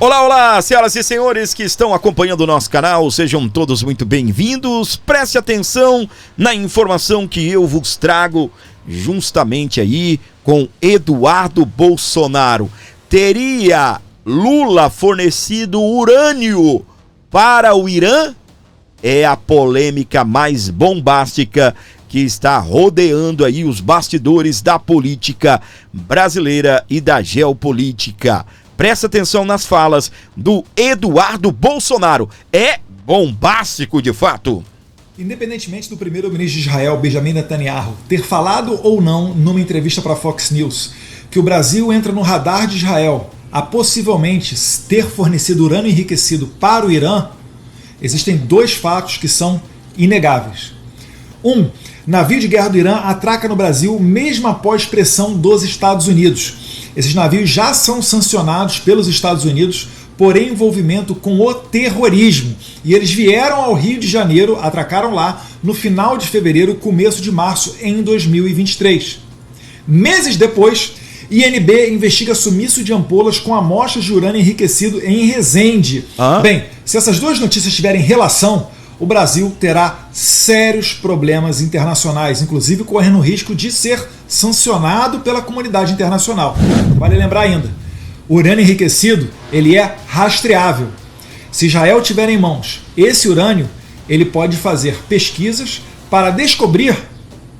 Olá, olá, senhoras e senhores que estão acompanhando o nosso canal, sejam todos muito bem-vindos. Preste atenção na informação que eu vos trago justamente aí com Eduardo Bolsonaro. Teria Lula fornecido urânio para o Irã? É a polêmica mais bombástica que está rodeando aí os bastidores da política brasileira e da geopolítica. Presta atenção nas falas do Eduardo Bolsonaro. É bombástico de fato. Independentemente do primeiro-ministro de Israel, Benjamin Netanyahu, ter falado ou não numa entrevista para a Fox News que o Brasil entra no radar de Israel a possivelmente ter fornecido urânio enriquecido para o Irã, existem dois fatos que são inegáveis. Navio de guerra do Irã atraca no Brasil mesmo após pressão dos Estados Unidos. Esses navios já são sancionados pelos Estados Unidos por envolvimento com o terrorismo. E eles vieram ao Rio de Janeiro, atracaram lá no final de fevereiro, começo de março em 2023. Meses depois, INB investiga sumiço de ampolas com amostras de urânio enriquecido em Resende. Bem, se essas duas notícias tiverem relação, o Brasil terá sérios problemas internacionais, inclusive correndo o risco de ser sancionado pela comunidade internacional. Vale lembrar ainda, o urânio enriquecido ele é rastreável. Se Israel tiver em mãos esse urânio, ele pode fazer pesquisas para descobrir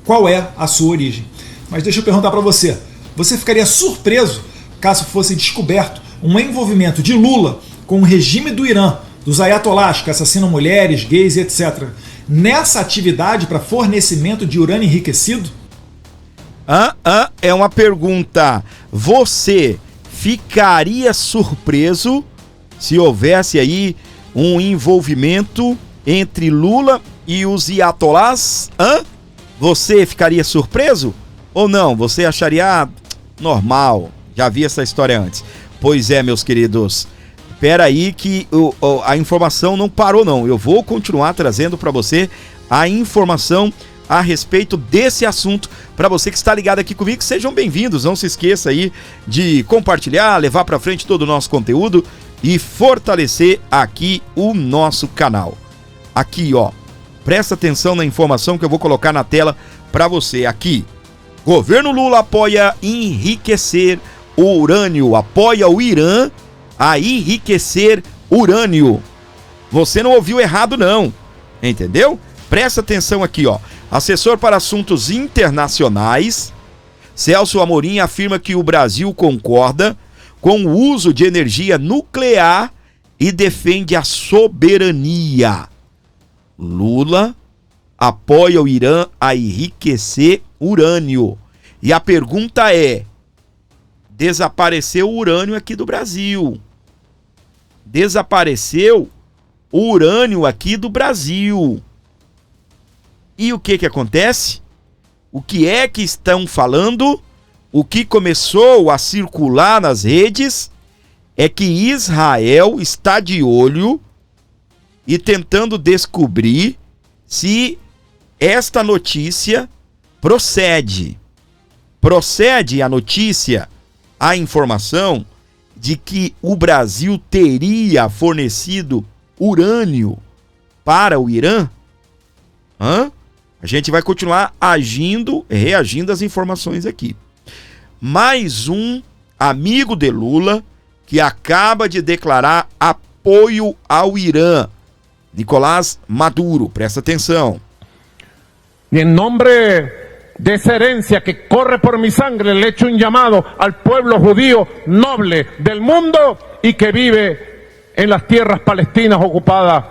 qual é a sua origem. Mas deixa eu perguntar para você, você ficaria surpreso caso fosse descoberto um envolvimento de Lula com o regime do Irã, dos ayatolás que assassinam mulheres, gays e etc., nessa atividade para fornecimento de urânio enriquecido? É uma pergunta. Você ficaria surpreso se houvesse aí um envolvimento entre Lula e os ayatolás? Você ficaria surpreso? Ou não? Você acharia normal? Já vi essa história antes. Pois é, meus queridos. Espera aí que a informação não parou não. Eu vou continuar trazendo para você a informação a respeito desse assunto. Para você que está ligado aqui comigo, sejam bem-vindos. Não se esqueça aí de compartilhar, levar para frente todo o nosso conteúdo e fortalecer aqui o nosso canal. Aqui, ó. Presta atenção na informação que eu vou colocar na tela para você aqui. Governo Lula apoia enriquecer o urânio, apoia o Irã a enriquecer urânio. Você não ouviu errado não, entendeu? Presta atenção aqui, ó. Assessor para assuntos internacionais, Celso Amorim afirma que o Brasil concorda com o uso de energia nuclear e defende a soberania. Lula apoia o Irã a enriquecer urânio. E a pergunta é: desapareceu o urânio aqui do Brasil? Desapareceu o urânio aqui do Brasil. E o que acontece? O que é que estão falando? O que começou a circular nas redes é que Israel está de olho e tentando descobrir se esta notícia procede. Procede a notícia, a informação de que o Brasil teria fornecido urânio para o Irã? A gente vai continuar reagindo às informações aqui. Mais um amigo de Lula que acaba de declarar apoio ao Irã. Nicolás Maduro, presta atenção. Em nome de esa herencia que corre por mi sangre, le echo un llamado al pueblo judío noble del mundo y que vive en las tierras palestinas ocupadas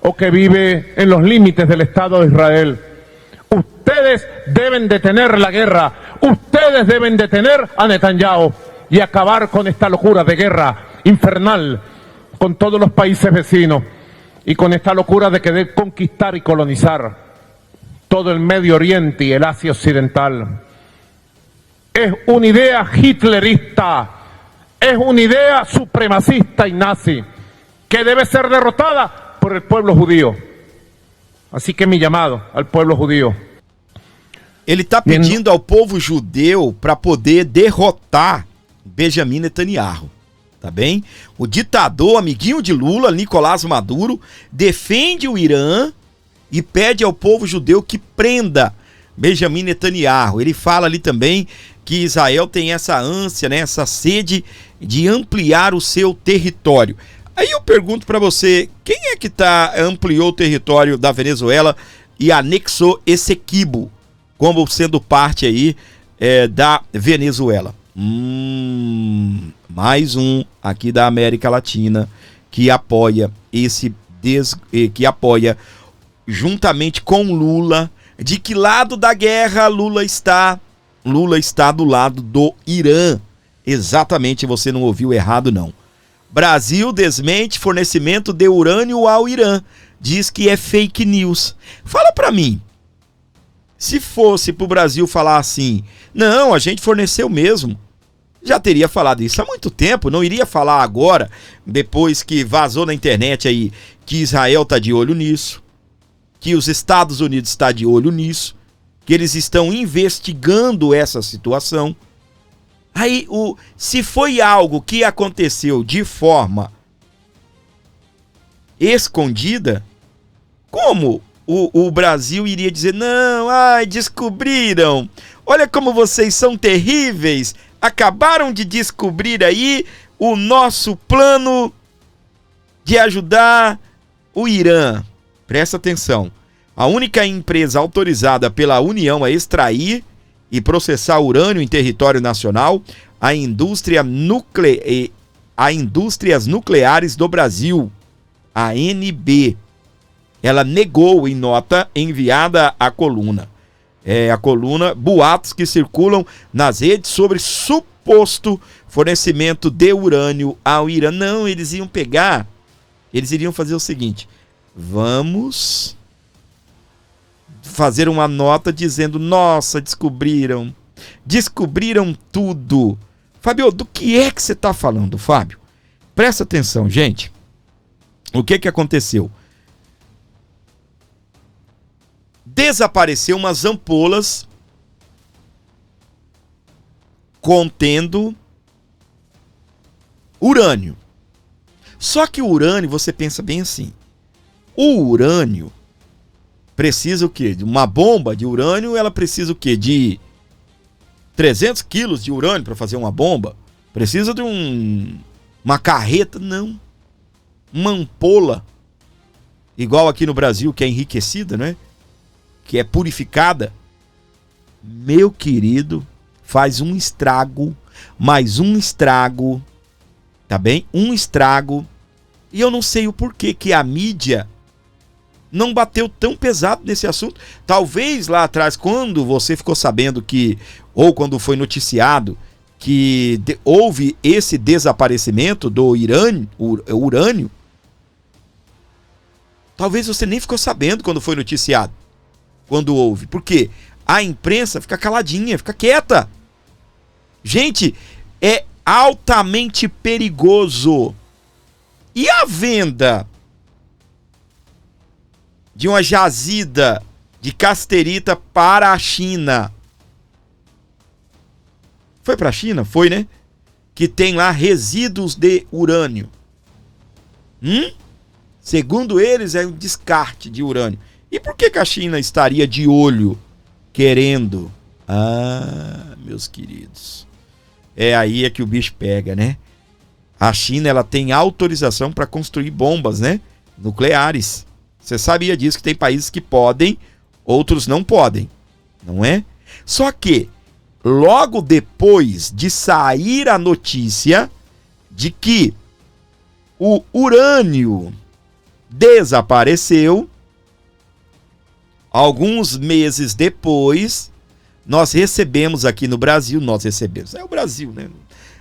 o que vive en los límites del Estado de Israel. Ustedes deben detener la guerra, ustedes deben detener a Netanyahu y acabar con esta locura de guerra infernal con todos los países vecinos y con esta locura de querer conquistar y colonizar todo el Medio Oriente y el Asia Occidental. Es una idea hitlerista, es una idea supremacista y nazi que debe ser derrotada por el pueblo judío. Así que mi llamado al pueblo judío. Ele está pedindo ao povo judeu para poder derrotar Benjamin Netanyahu. tá bem? O ditador, amiguinho de Lula, Nicolás Maduro, defende o Irã e pede ao povo judeu que prenda Benjamin Netanyahu. Ele fala ali também que Israel tem essa ânsia, né, essa sede de ampliar o seu território. Aí eu pergunto para você, quem é que ampliou o território da Venezuela e anexou Essequibo como sendo parte aí da Venezuela? Mais um aqui da América Latina que apoia que apoia juntamente com Lula. De que lado da guerra Lula está? Lula está do lado do Irã. Exatamente, você não ouviu errado não. Brasil desmente fornecimento de urânio ao Irã. Diz que é fake news. Fala pra mim. Se fosse pro Brasil falar assim, não, a gente forneceu mesmo, já teria falado isso há muito tempo, não iria falar agora, depois que vazou na internet aí que Israel tá de olho nisso, que os Estados Unidos está de olho nisso, que eles estão investigando essa situação. Aí, se foi algo que aconteceu de forma escondida, como o Brasil iria dizer, não, descobriram, olha como vocês são terríveis, acabaram de descobrir aí o nosso plano de ajudar o Irã. Presta atenção, a única empresa autorizada pela União a extrair e processar urânio em território nacional, a Indústrias Nucleares do Brasil, a ANB. Ela negou em nota enviada à coluna. A coluna boatos que circulam nas redes sobre suposto fornecimento de urânio ao Irã. Não, eles iriam fazer o seguinte, vamos fazer uma nota dizendo, nossa, descobriram tudo. Fábio, do que é que você está falando, Fábio? Presta atenção, gente. O que aconteceu? Desapareceu umas ampolas contendo urânio. Só que o urânio, você pensa bem assim, o urânio precisa o quê? De uma bomba de urânio, ela precisa o quê? De 300 quilos de urânio para fazer uma bomba? Precisa de uma carreta? Não. Uma ampola, igual aqui no Brasil, que é enriquecida, né? Que é purificada. Meu querido, faz um estrago, mais um estrago, tá bem? Um estrago. E eu não sei o porquê que a mídia não bateu tão pesado nesse assunto. Talvez lá atrás, quando você ficou sabendo que, ou quando foi noticiado que houve esse desaparecimento do urânio, talvez você nem ficou sabendo quando foi noticiado, quando houve. Porque a imprensa fica caladinha, fica quieta. Gente, é altamente perigoso. E a venda de uma jazida de casterita para a China? Foi para a China? Foi, né? Que tem lá resíduos de urânio. Segundo eles, é um descarte de urânio. E por que a China estaria de olho, querendo? Meus queridos, aí que o bicho pega, né? A China, ela tem autorização para construir bombas, né? Nucleares. Você sabia disso, que tem países que podem, outros não podem, não é? Só que, logo depois de sair a notícia de que o urânio desapareceu, alguns meses depois, nós recebemos aqui no Brasil, é o Brasil, né?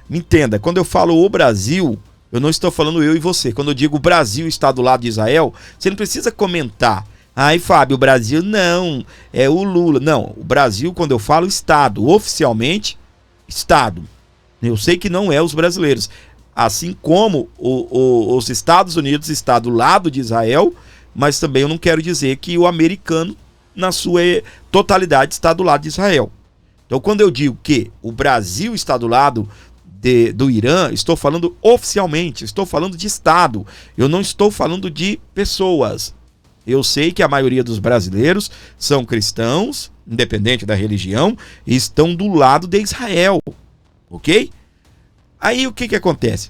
Me entenda, quando eu falo o Brasil, eu não estou falando eu e você. Quando eu digo o Brasil está do lado de Israel, você não precisa comentar. Ai, Fábio, o Brasil não, é o Lula. Não, o Brasil, quando eu falo Estado, oficialmente, Estado. Eu sei que não é os brasileiros. Assim como os Estados Unidos está do lado de Israel, mas também eu não quero dizer que o americano, na sua totalidade, está do lado de Israel. Então, quando eu digo que o Brasil está do lado do Irã, estou falando oficialmente, estou falando de Estado, eu não estou falando de pessoas. Eu sei que a maioria dos brasileiros são cristãos, independente da religião, e estão do lado de Israel, ok? Aí o que acontece?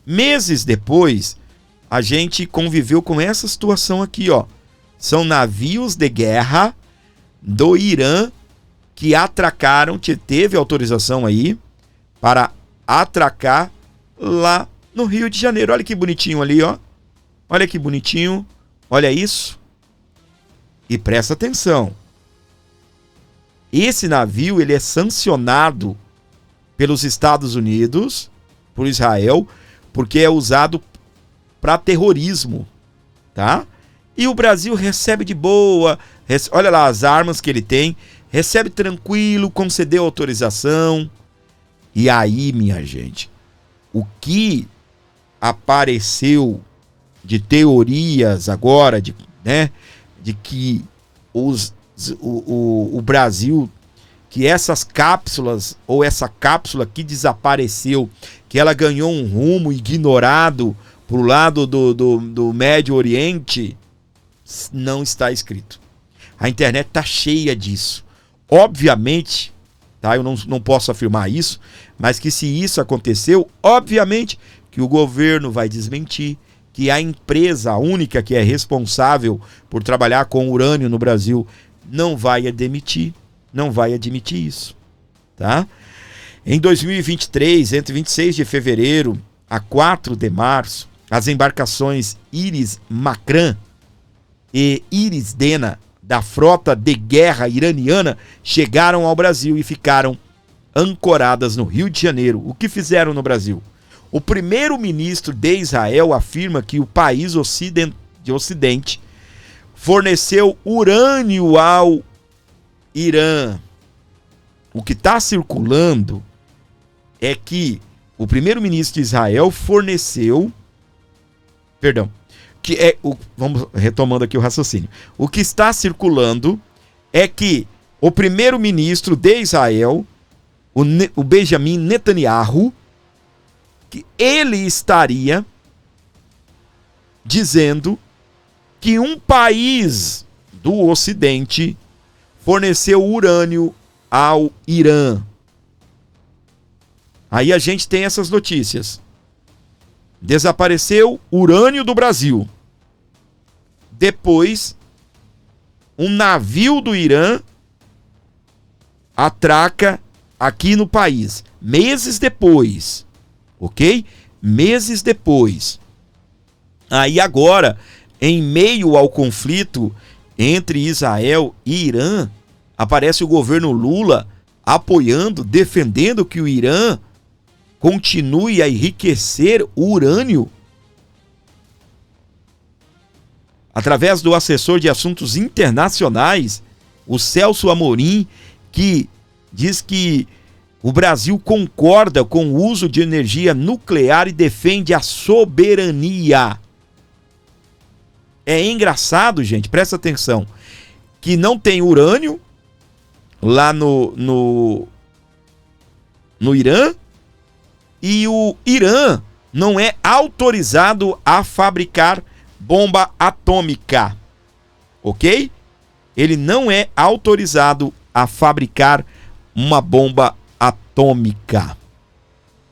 Meses depois, a gente conviveu com essa situação aqui, ó. São navios de guerra do Irã que atracaram, teve autorização aí para atracar lá no Rio de Janeiro. Olha que bonitinho ali, ó. Olha que bonitinho. Olha isso. E presta atenção. Esse navio, ele é sancionado pelos Estados Unidos, por Israel, porque é usado para terrorismo, tá? E o Brasil recebe de boa, olha lá as armas que ele tem, recebe tranquilo, concedeu autorização. E aí, minha gente, o que apareceu de teorias agora, de que o Brasil, que essas cápsulas, ou essa cápsula que desapareceu, que ela ganhou um rumo ignorado para o lado do Médio Oriente, não está escrito. A internet está cheia disso. Obviamente, tá? Eu não posso afirmar isso, mas que se isso aconteceu, obviamente que o governo vai desmentir, que a empresa única que é responsável por trabalhar com urânio no Brasil não vai admitir isso, tá? Em 2023, entre 26 de fevereiro a 4 de março, as embarcações Iris Makran e Iris Dena da frota de guerra iraniana chegaram ao Brasil e ficaram ancoradas no Rio de Janeiro. O que fizeram no Brasil? O primeiro-ministro de Israel afirma que o país ocidente forneceu urânio ao Irã. O que está circulando é que o primeiro-ministro de Israel vamos retomando aqui o raciocínio. O que está circulando é que o primeiro-ministro de Israel, o Benjamin Netanyahu, que ele estaria dizendo que um país do Ocidente forneceu urânio ao Irã. Aí a gente tem essas notícias. Desapareceu urânio do Brasil. Depois, um navio do Irã atraca aqui no país. Meses depois. Ok? Meses depois. Aí agora, em meio ao conflito entre Israel e Irã, aparece o governo Lula apoiando, defendendo que o Irã continue a enriquecer o urânio. Através do assessor de assuntos internacionais, o Celso Amorim, que diz que o Brasil concorda com o uso de energia nuclear e defende a soberania. É engraçado, gente, presta atenção, que não tem urânio lá no Irã, e o Irã não é autorizado a fabricar bomba atômica, ok? Ele não é autorizado a fabricar uma bomba atômica.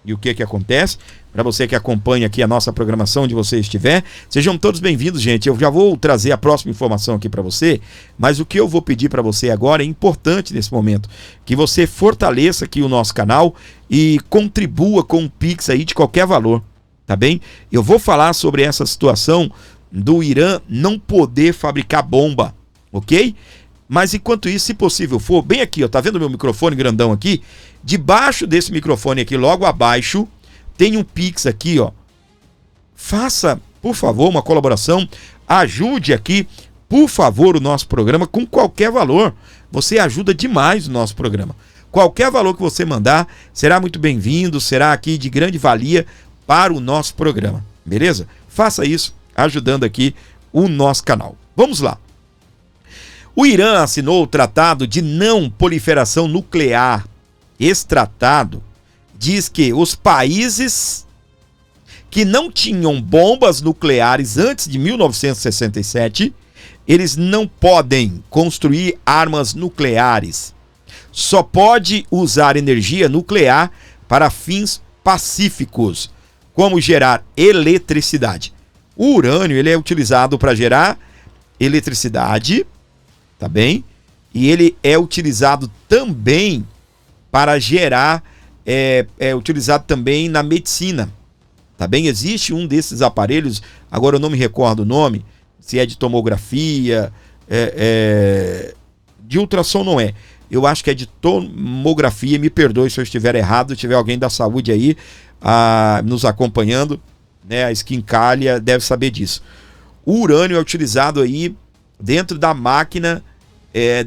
E o que acontece? Para você que acompanha aqui a nossa programação, onde você estiver, sejam todos bem-vindos, gente. Eu já vou trazer a próxima informação aqui para você, mas o que eu vou pedir para você agora é importante nesse momento, que você fortaleça aqui o nosso canal e contribua com um Pix aí de qualquer valor, tá bem? Eu vou falar sobre essa situação do Irã não poder fabricar bomba, ok? Mas enquanto isso, se possível for, bem aqui, ó, tá vendo meu microfone grandão aqui? Debaixo desse microfone aqui, logo abaixo, tem um Pix aqui, ó. Faça, por favor, uma colaboração. Ajude aqui, por favor, o nosso programa com qualquer valor. Você ajuda demais o nosso programa. Qualquer valor que você mandar será muito bem-vindo, será aqui de grande valia para o nosso programa. Beleza? Faça isso, ajudando aqui o nosso canal. Vamos lá. O Irã assinou o Tratado de Não Proliferação Nuclear. Esse tratado diz que os países que não tinham bombas nucleares antes de 1967, eles não podem construir armas nucleares. Só pode usar energia nuclear para fins pacíficos, como gerar eletricidade. O urânio, ele é utilizado para gerar eletricidade, tá bem? E ele é utilizado também para gerar, utilizado também na medicina, tá bem? Existe um desses aparelhos, agora eu não me recordo o nome, se é de tomografia, de ultrassom não é. Eu acho que é de tomografia, me perdoe se eu estiver errado, se tiver alguém da saúde aí nos acompanhando, né? A Skincalha deve saber disso. O urânio é utilizado aí dentro da máquina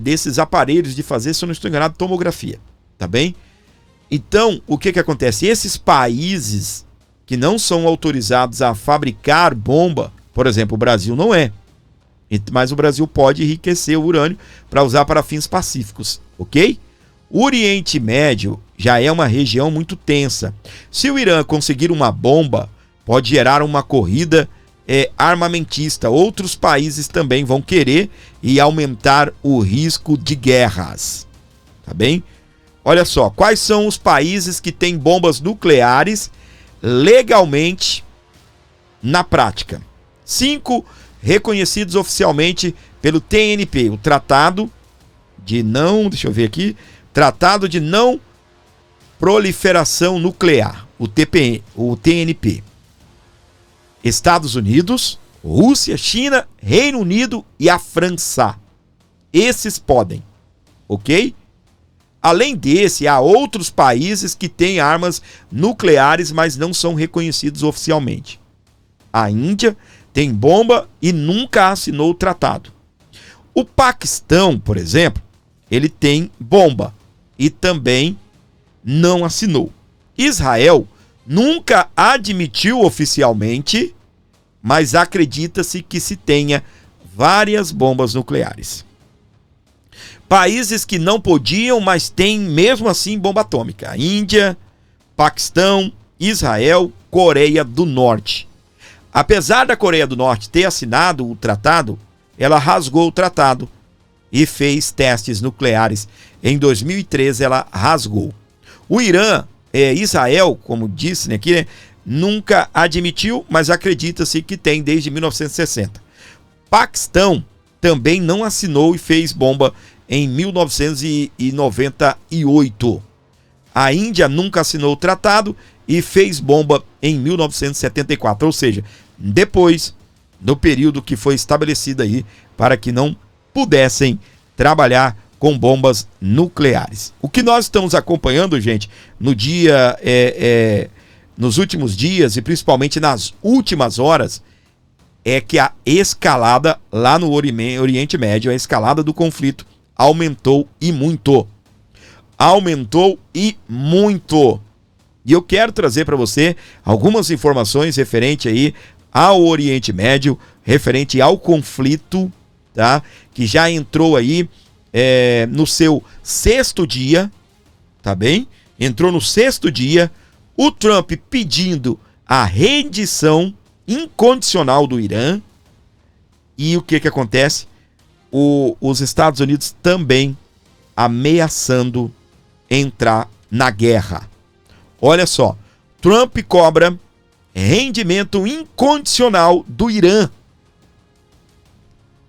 desses aparelhos de fazer, se eu não estou enganado, tomografia, tá bem? Então, o que acontece? Esses países que não são autorizados a fabricar bomba, por exemplo, o Brasil não é, mas o Brasil pode enriquecer o urânio para usar para fins pacíficos, ok? O Oriente Médio já é uma região muito tensa. Se o Irã conseguir uma bomba, pode gerar uma corrida armamentista. Outros países também vão querer e aumentar o risco de guerras, tá bem? Olha só, quais são os países que têm bombas nucleares legalmente na prática? 5 reconhecidos oficialmente pelo TNP, o Tratado de Não Proliferação Nuclear, o TNP. Estados Unidos, Rússia, China, Reino Unido e a França. Esses podem, ok? Além desse, há outros países que têm armas nucleares, mas não são reconhecidos oficialmente. A Índia tem bomba e nunca assinou o tratado. O Paquistão, por exemplo, ele tem bomba e também não assinou. Israel nunca admitiu oficialmente, mas acredita-se que se tenha várias bombas nucleares. Países que não podiam, mas têm mesmo assim bomba atômica: Índia, Paquistão, Israel, Coreia do Norte. Apesar da Coreia do Norte ter assinado o tratado, ela rasgou o tratado e fez testes nucleares. Em 2013 ela rasgou. O Irã, Israel, como disse aqui, né, nunca admitiu, mas acredita-se que tem desde 1960. Paquistão também não assinou e fez bomba em 1998. A Índia nunca assinou o tratado e fez bomba em 1974, ou seja, depois do período que foi estabelecido aí para que não pudessem trabalhar com bombas nucleares. O que nós estamos acompanhando, gente, nos últimos dias e principalmente nas últimas horas, é que a escalada lá no Oriente Médio, a escalada do conflito aumentou e muito. Aumentou e muito. E eu quero trazer para você algumas informações referente aí ao Oriente Médio, referente ao conflito, tá? Que já entrou aí no seu 6º dia, tá bem? Entrou no 6º dia, o Trump pedindo a rendição incondicional do Irã. E o que acontece? Os Estados Unidos também ameaçando entrar na guerra. Olha só, Trump cobra rendimento incondicional do Irã.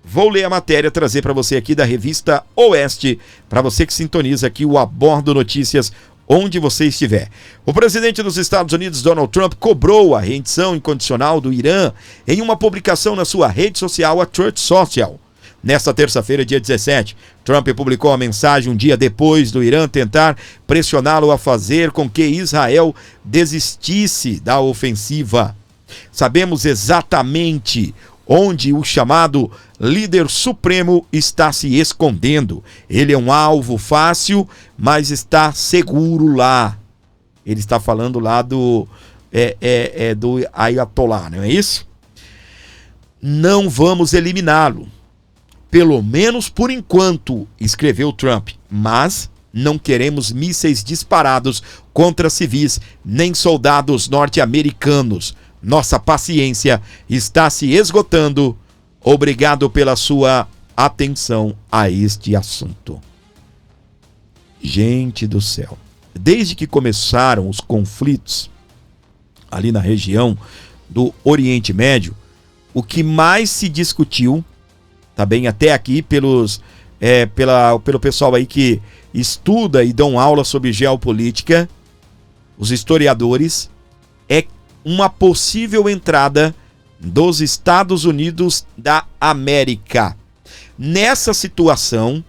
Vou ler a matéria, trazer para você aqui da revista Oeste, para você que sintoniza aqui o Abordo Notícias, onde você estiver. O presidente dos Estados Unidos, Donald Trump, cobrou a rendição incondicional do Irã em uma publicação na sua rede social, a Truth Social. Nesta terça-feira, dia 17, Trump publicou a mensagem um dia depois do Irã tentar pressioná-lo a fazer com que Israel desistisse da ofensiva. Sabemos exatamente onde o chamado líder supremo está se escondendo. Ele é um alvo fácil, mas está seguro lá. Ele está falando lá do Ayatollah, não é isso? Não vamos eliminá-lo. Pelo menos por enquanto, escreveu Trump, mas não queremos mísseis disparados contra civis, nem soldados norte-americanos. Nossa paciência está se esgotando. Obrigado pela sua atenção a este assunto. Gente do céu, desde que começaram os conflitos ali na região do Oriente Médio, o que mais se discutiu, tá bem, até aqui pelo pessoal aí que estuda e dão aula sobre geopolítica, os historiadores, é uma possível entrada dos Estados Unidos da América. Nessa situação,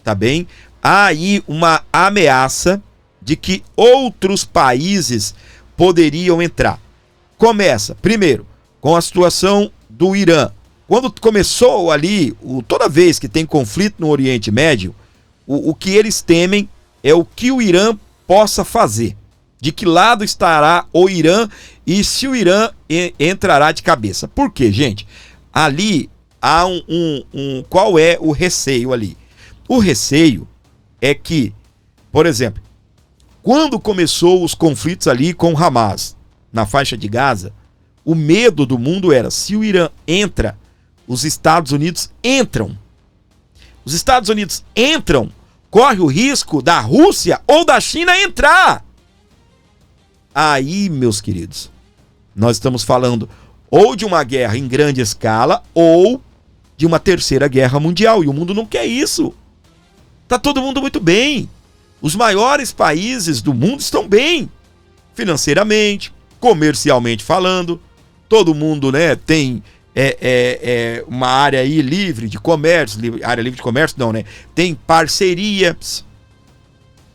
tá bem, há aí uma ameaça de que outros países poderiam entrar. Começa, primeiro, com a situação do Irã. Quando começou ali, toda vez que tem conflito no Oriente Médio, o que eles temem é o que o Irã possa fazer. De que lado estará o Irã e se o Irã entrará de cabeça. Por quê, gente? Ali há qual é o receio ali? O receio é que, por exemplo, quando começou os conflitos ali com o Hamas, na faixa de Gaza, o medo do mundo era, se o Irã entra, os Estados Unidos entram. Os Estados Unidos entram, corre o risco da Rússia ou da China entrar. Aí, meus queridos, nós estamos falando ou de uma guerra em grande escala ou de uma terceira guerra mundial. E o mundo não quer isso. Tá todo mundo muito bem. Os maiores países do mundo estão bem. Financeiramente, comercialmente falando. Todo mundo, né, tem uma área aí livre de comércio. Área livre de comércio não, né? Tem parcerias.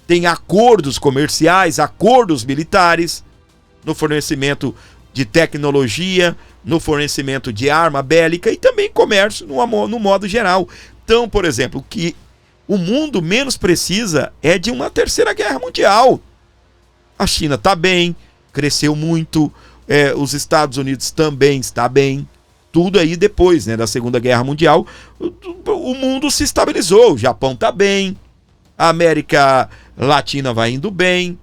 Tem acordos comerciais, acordos militares, no fornecimento de tecnologia, no fornecimento de arma bélica e também comércio no modo geral. Então, por exemplo, o que o mundo menos precisa é de uma terceira guerra mundial. A China está bem, cresceu muito, os Estados Unidos também está bem. Tudo aí depois, né, da Segunda Guerra Mundial, o mundo se estabilizou, o Japão está bem, a América Latina vai indo bem,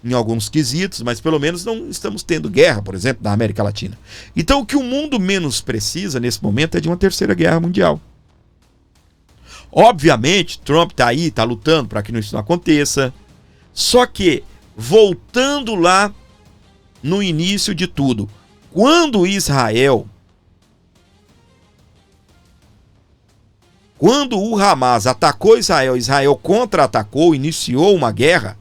em alguns quesitos, mas pelo menos não estamos tendo guerra, por exemplo, na América Latina. Então o que o mundo menos precisa nesse momento é de uma terceira guerra mundial. Obviamente, Trump está aí, está lutando para que isso não aconteça, só que, voltando lá no início de tudo, quando o Hamas atacou Israel contra-atacou, iniciou uma guerra,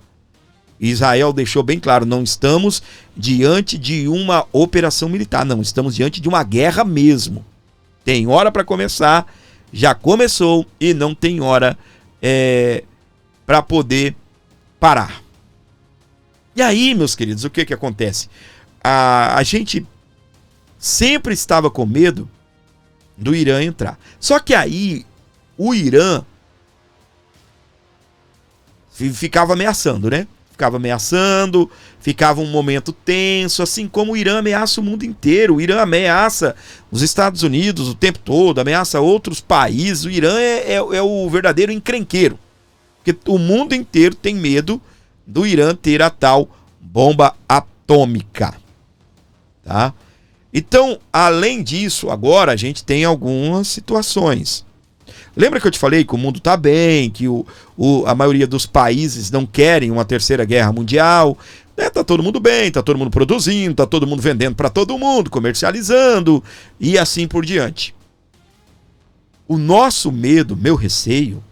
Israel deixou bem claro, não estamos diante de uma operação militar, não, estamos diante de uma guerra mesmo. Tem hora para começar, já começou e não tem hora para poder parar. E aí, meus queridos, o que acontece? A gente sempre estava com medo do Irã entrar. Só que aí o Irã ficava ameaçando, né? Ficava um momento tenso, assim como o Irã ameaça o mundo inteiro. O Irã ameaça os Estados Unidos o tempo todo, ameaça outros países. O Irã é o verdadeiro encrenqueiro, porque o mundo inteiro tem medo do Irã ter a tal bomba atômica, tá? Então, além disso, agora a gente tem algumas situações. Lembra que eu te falei que o mundo está bem, que a maioria dos países não querem uma terceira guerra mundial? Tá todo mundo bem, tá todo mundo produzindo, tá todo mundo vendendo para todo mundo, comercializando e assim por diante. O nosso medo, meu receio,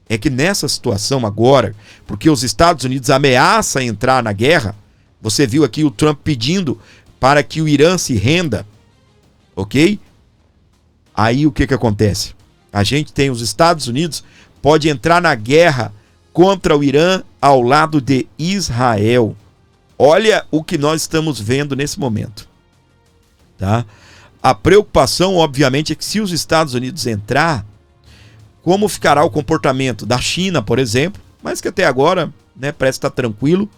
é que nessa situação agora, porque os Estados Unidos ameaçam entrar na guerra, você viu aqui o Trump pedindo para que o Irã se renda, ok? Aí o que acontece? A gente tem os Estados Unidos, pode entrar na guerra contra o Irã ao lado de Israel. Olha o que nós estamos vendo nesse momento, tá? A preocupação, obviamente, é que se os Estados Unidos entrar, como ficará o comportamento da China, por exemplo, mas que até agora, né, parece estar tranquilo,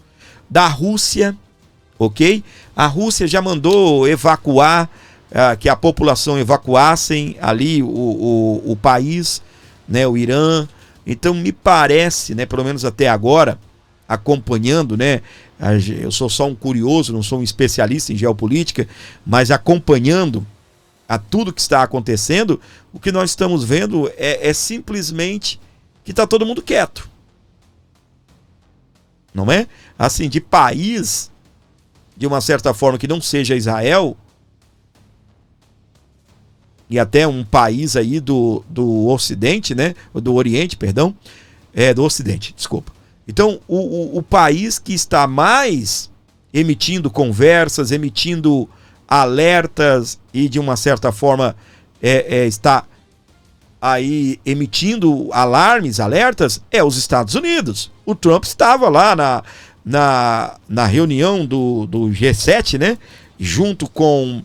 da Rússia, ok? A Rússia já mandou evacuar, que a população evacuassem ali o país, né, o Irã. Então me parece, né, pelo menos até agora, acompanhando, né, eu sou só um curioso, não sou um especialista em geopolítica, mas acompanhando a tudo que está acontecendo, o que nós estamos vendo é simplesmente que está todo mundo quieto. Não é? Assim, de país, de uma certa forma, que não seja Israel, e até um país aí do Ocidente, né? Do Oriente, perdão. Do Ocidente, desculpa. Então, o país que está mais emitindo conversas, emitindo alertas e de uma certa forma está aí emitindo alertas, é os Estados Unidos. O Trump estava lá na reunião do G7, né? Junto com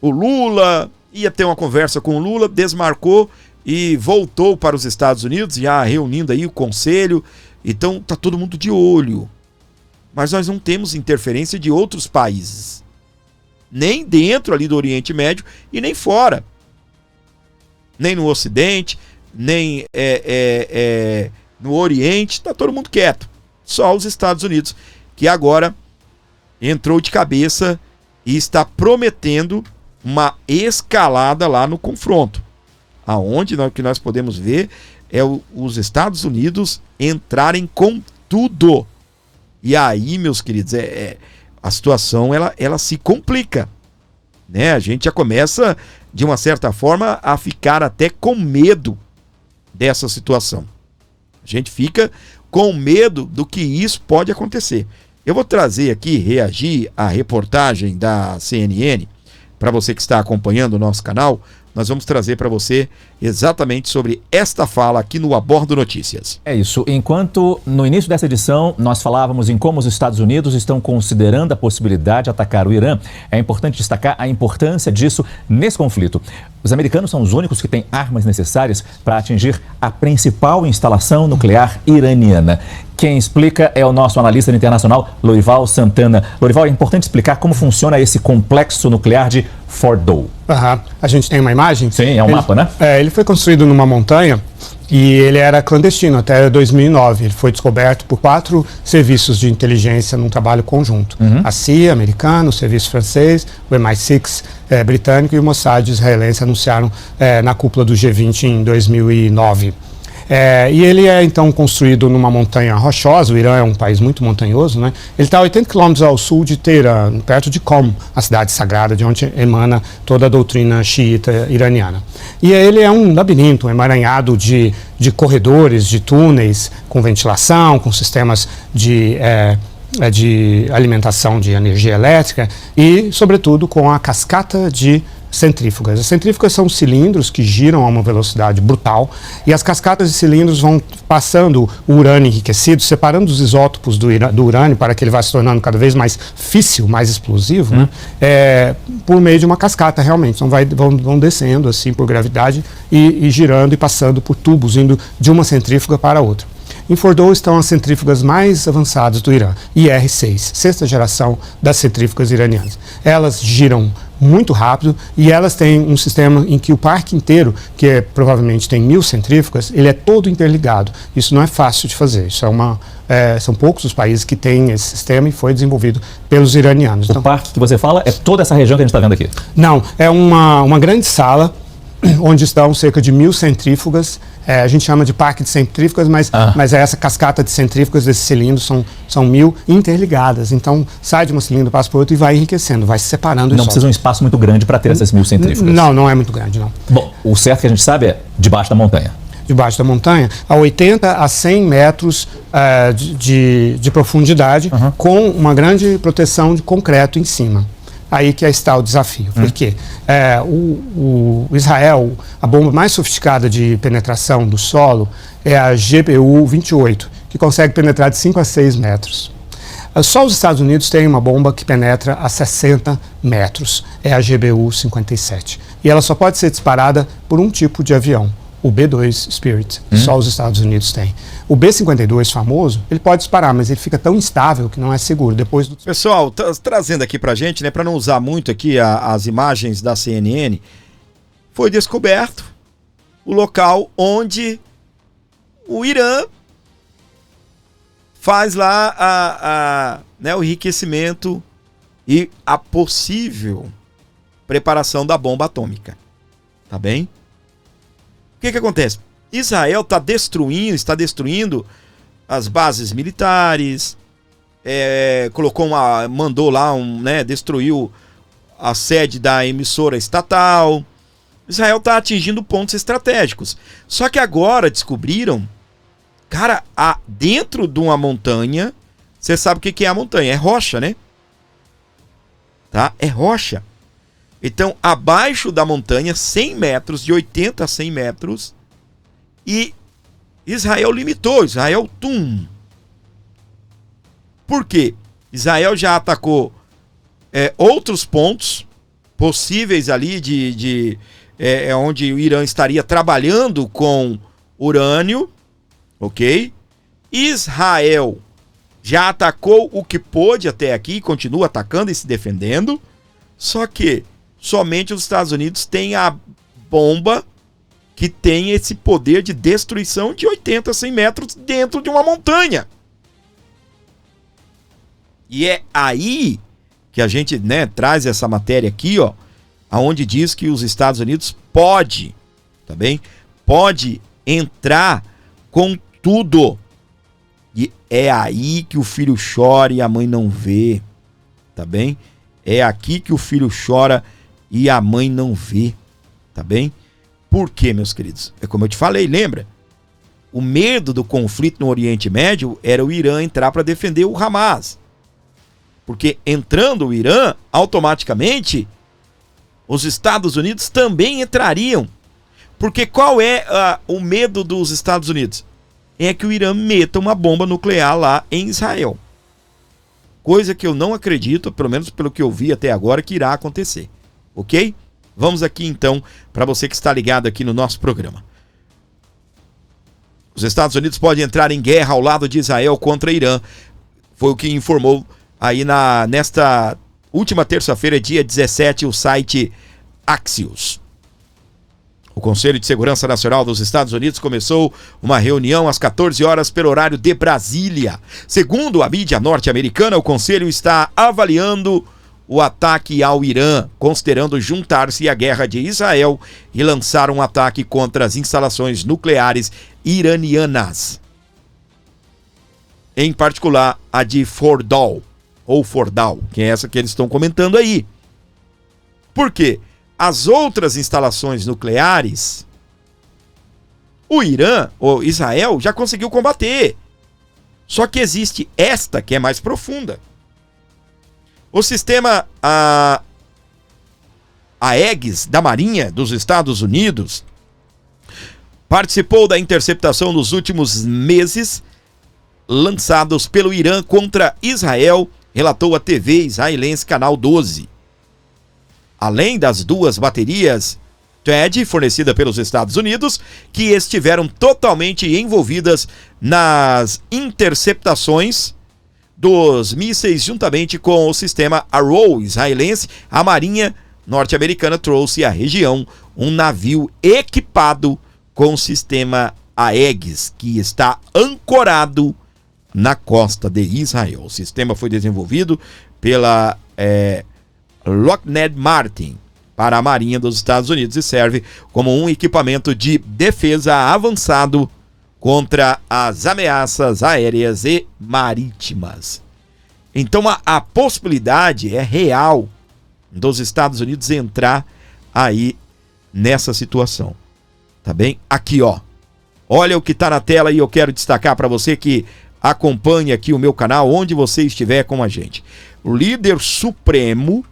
o Lula, ia ter uma conversa com o Lula, desmarcou e voltou para os Estados Unidos, já reunindo aí o conselho. Então tá todo mundo de olho. Mas nós não temos interferência de outros países. Nem dentro ali do Oriente Médio e nem fora. Nem no Ocidente, nem no Oriente, tá todo mundo quieto. Só os Estados Unidos, que agora entrou de cabeça e está prometendo uma escalada lá no confronto. Aonde que nós podemos ver os Estados Unidos entrarem com tudo. E aí, meus queridos, a situação ela se complica, né? A gente já começa, de uma certa forma, a ficar até com medo dessa situação. A gente fica com medo do que isso pode acontecer. Eu vou trazer aqui, reagir à reportagem da CNN, para você que está acompanhando o nosso canal. Nós vamos trazer para você exatamente sobre esta fala aqui no Abordo Notícias. É isso. Enquanto no início dessa edição nós falávamos em como os Estados Unidos estão considerando a possibilidade de atacar o Irã, é importante destacar a importância disso nesse conflito. Os americanos são os únicos que têm armas necessárias para atingir a principal instalação nuclear iraniana. Quem explica é o nosso analista internacional, Lorival Santana. Lorival, é importante explicar como funciona esse complexo nuclear de Fordow. A gente tem uma imagem? Sim, é um mapa, né? Ele foi construído numa montanha e ele era clandestino até 2009. Ele foi descoberto por 4 serviços de inteligência num trabalho conjunto. A CIA, americano, o serviço francês, o MI6 britânico e o Mossad israelense anunciaram na cúpula do G20 em 2009. E ele é então construído numa montanha rochosa. O Irã é um país muito montanhoso, né? Ele está a 80 quilômetros ao sul de Teherã, perto de Qom, a cidade sagrada de onde emana toda a doutrina xiita iraniana. E ele é um labirinto, um emaranhado de corredores, de túneis, com ventilação, com sistemas de alimentação de energia elétrica e, sobretudo, com a cascata de centrífugas. As centrífugas são cilindros que giram a uma velocidade brutal e as cascatas de cilindros vão passando o urânio enriquecido, separando os isótopos do urânio para que ele vá se tornando cada vez mais físsil, mais explosivo, né? Por meio de uma cascata, realmente. Então vão descendo assim por gravidade e girando e passando por tubos, indo de uma centrífuga para outra. Em Fordow estão as centrífugas mais avançadas do Irã, IR-6, 6ª geração das centrífugas iranianas. Elas giram muito rápido e elas têm um sistema em que o parque inteiro, que provavelmente tem 1000 centrífugas, ele é todo interligado. Isso não é fácil de fazer. Isso são poucos os países que têm esse sistema e foi desenvolvido pelos iranianos. O parque que você fala é toda essa região que a gente está vendo aqui? Não, é uma grande sala onde estão cerca de 1000 centrífugas. A gente chama de parque de centrífugas, mas essa cascata de centrífugas desses cilindros são 1000 interligadas. Então, sai de um cilindro, passa para o outro e vai enriquecendo, vai se separando. Não precisa um espaço muito grande para ter essas 1000 centrífugas? Não é muito grande, não. Bom, o certo que a gente sabe é debaixo da montanha. Debaixo da montanha, a 80 a 100 metros de profundidade, com uma grande proteção de concreto em cima. Aí que está o desafio, porque o Israel, a bomba mais sofisticada de penetração do solo é a GBU-28, que consegue penetrar de 5 a 6 metros. Só os Estados Unidos têm uma bomba que penetra a 60 metros, é a GBU-57. E ela só pode ser disparada por um tipo de avião, o B-2 Spirit, só os Estados Unidos têm. O B-52 famoso, ele pode disparar, mas ele fica tão instável que não é seguro. Pessoal, trazendo aqui pra gente, né, para não usar muito aqui as imagens da CNN, foi descoberto o local onde o Irã faz lá né, o enriquecimento e a possível preparação da bomba atômica. Tá bem? O que acontece? Israel está destruindo as bases militares, mandou lá, destruiu a sede da emissora estatal. Israel está atingindo pontos estratégicos. Só que agora descobriram, cara, dentro de uma montanha, você sabe o que é a montanha? É rocha, né? Tá? É rocha. Então, abaixo da montanha, 100 metros, de 80 a 100 metros, e Israel limitou, Por quê? Israel já atacou outros pontos possíveis ali onde o Irã estaria trabalhando com urânio, ok? Israel já atacou o que pôde até aqui, continua atacando e se defendendo, só que somente os Estados Unidos têm a bomba que tem esse poder de destruição de 80 a 100 metros dentro de uma montanha. E é aí que a gente, traz essa matéria aqui, ó, aonde diz que os Estados Unidos pode entrar com tudo. E é aí que o filho chora e a mãe não vê, tá bem? É aqui que o filho chora e a mãe não vê, tá bem? Por quê, meus queridos? É como eu te falei, lembra? O medo do conflito no Oriente Médio era o Irã entrar para defender o Hamas. Porque entrando o Irã, automaticamente, os Estados Unidos também entrariam. Porque qual é o medo dos Estados Unidos? É que o Irã meta uma bomba nuclear lá em Israel. Coisa que eu não acredito, pelo menos pelo que eu vi até agora, que irá acontecer. Ok? Vamos aqui então, para você que está ligado aqui no nosso programa. Os Estados Unidos podem entrar em guerra ao lado de Israel contra Irã. Foi o que informou aí nesta última terça-feira, dia 17, o site Axios. O Conselho de Segurança Nacional dos Estados Unidos começou uma reunião às 14 horas pelo horário de Brasília. Segundo a mídia norte-americana, o Conselho está avaliando o ataque ao Irã, considerando juntar-se à guerra de Israel e lançar um ataque contra as instalações nucleares iranianas. Em particular, a de Fordow, que é essa que eles estão comentando aí. Por quê? As outras instalações nucleares, o Irã, ou Israel, já conseguiu combater. Só que existe esta que é mais profunda. O sistema Aegis da Marinha dos Estados Unidos participou da interceptação nos últimos meses lançados pelo Irã contra Israel, relatou a TV israelense Canal 12. Além das duas baterias THAAD fornecidas pelos Estados Unidos, que estiveram totalmente envolvidas nas interceptações dos mísseis juntamente com o sistema Arrow israelense, a Marinha norte-americana trouxe à região um navio equipado com o sistema Aegis, que está ancorado na costa de Israel. O sistema foi desenvolvido pela Lockheed Martin para a Marinha dos Estados Unidos e serve como um equipamento de defesa avançado contra as ameaças aéreas e marítimas. Então a possibilidade é real dos Estados Unidos entrar aí nessa situação. Tá bem? Aqui, ó. Olha o que tá na tela e eu quero destacar para você que acompanha aqui o meu canal, onde você estiver com a gente. O líder supremo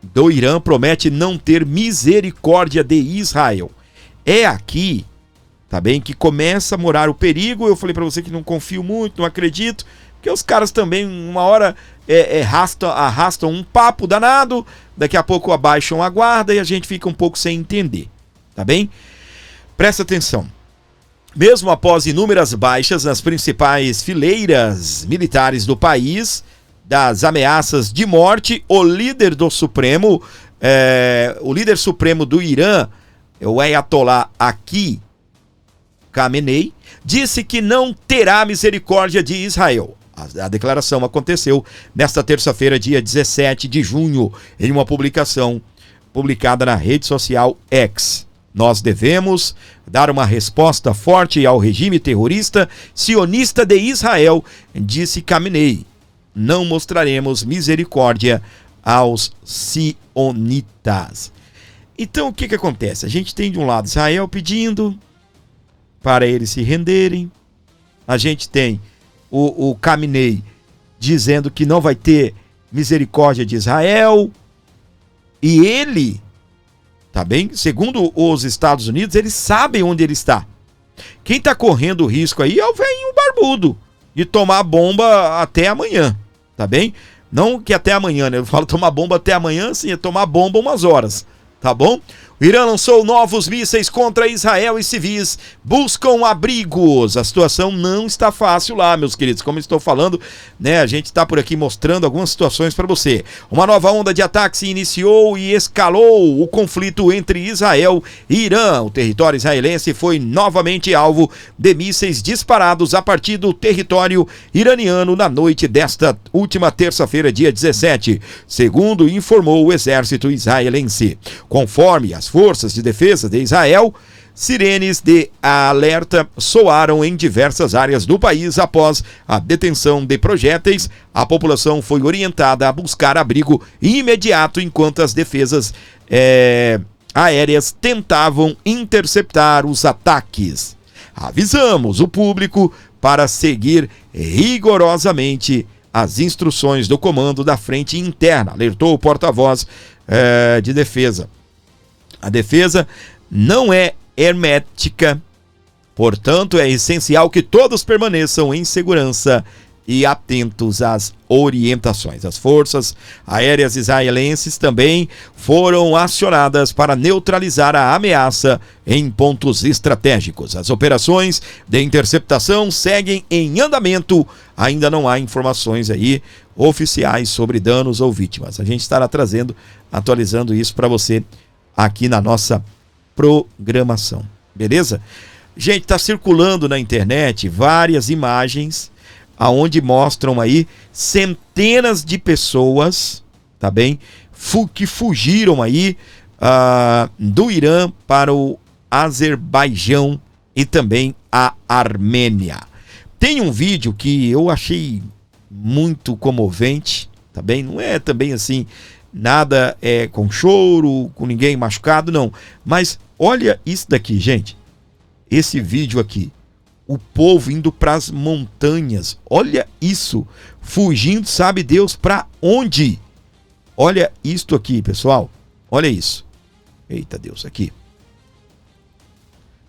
do Irã promete não ter misericórdia de Israel. É aqui, tá bem, que começa a morar o perigo. Eu falei para você que não confio muito, não acredito, porque os caras também uma hora arrastam um papo danado, daqui a pouco abaixam a guarda e a gente fica um pouco sem entender, tá bem? Presta atenção. Mesmo após inúmeras baixas nas principais fileiras militares do país, das ameaças de morte, o líder supremo do Irã, o Ayatollah Khamenei, disse que não terá misericórdia de Israel. A declaração aconteceu nesta terça-feira, dia 17 de junho, em uma publicação publicada na rede social X. Nós devemos dar uma resposta forte ao regime terrorista sionista de Israel, disse Khamenei. Não mostraremos misericórdia aos sionitas. Então, o que acontece? A gente tem de um lado Israel pedindo para eles se renderem. A gente tem o Khamenei dizendo que não vai ter misericórdia de Israel. E ele, tá bem? Segundo os Estados Unidos, eles sabem onde ele está. Quem está correndo o risco aí é o velhinho barbudo de tomar bomba até amanhã, tá bem? Não que até amanhã, né? Eu falo tomar bomba até amanhã, sim, é tomar bomba umas horas, tá bom? O Irã lançou novos mísseis contra Israel e civis buscam abrigos. A situação não está fácil lá, meus queridos. Como eu estou falando, né, a gente está por aqui mostrando algumas situações para você. Uma nova onda de ataques se iniciou e escalou o conflito entre Israel e Irã. O território israelense foi novamente alvo de mísseis disparados a partir do território iraniano na noite desta última terça-feira, dia 17, segundo informou o exército israelense. Conforme as forças de defesa de Israel, sirenes de alerta soaram em diversas áreas do país após a detenção de projéteis. A população foi orientada a buscar abrigo imediato enquanto as defesas aéreas tentavam interceptar os ataques. Avisamos o público para seguir rigorosamente as instruções do comando da frente interna, alertou o porta-voz de defesa. A defesa não é hermética, portanto é essencial que todos permaneçam em segurança e atentos às orientações. As forças aéreas israelenses também foram acionadas para neutralizar a ameaça em pontos estratégicos. As operações de interceptação seguem em andamento. Ainda não há informações aí oficiais sobre danos ou vítimas. A gente estará atualizando isso para você aqui na nossa programação, beleza? Gente, está circulando na internet várias imagens aonde mostram aí centenas de pessoas, tá bem? Que fugiram aí do Irã para o Azerbaijão e também a Armênia. Tem um vídeo que eu achei muito comovente, tá bem? Não é também assim nada com choro, com ninguém machucado, não. Mas olha isso daqui, gente. Esse vídeo aqui. O povo indo para as montanhas. Olha isso. Fugindo, sabe Deus para onde? Olha isto aqui, pessoal. Olha isso. Eita Deus, aqui.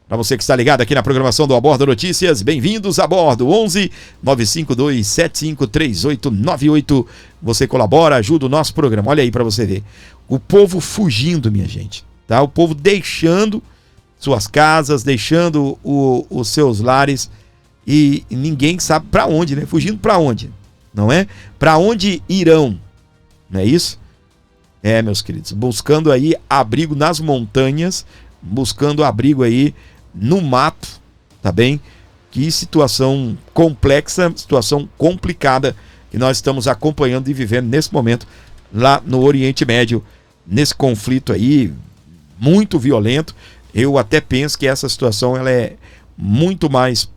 Para você que está ligado aqui na programação do Abordo Notícias, bem-vindos a bordo. 11 952 75 3898. Você colabora, ajuda o nosso programa. Olha aí para você ver. O povo fugindo, minha gente. Tá? O povo deixando suas casas, deixando os seus lares e ninguém sabe para onde, né? Fugindo para onde? Não é? Para onde irão? Não é isso? Meus queridos, buscando aí abrigo nas montanhas, buscando abrigo aí no mato, tá bem? Que situação complexa, situação complicada que nós estamos acompanhando e vivendo nesse momento lá no Oriente Médio, nesse conflito aí muito violento. Eu até penso que essa situação ela é muito mais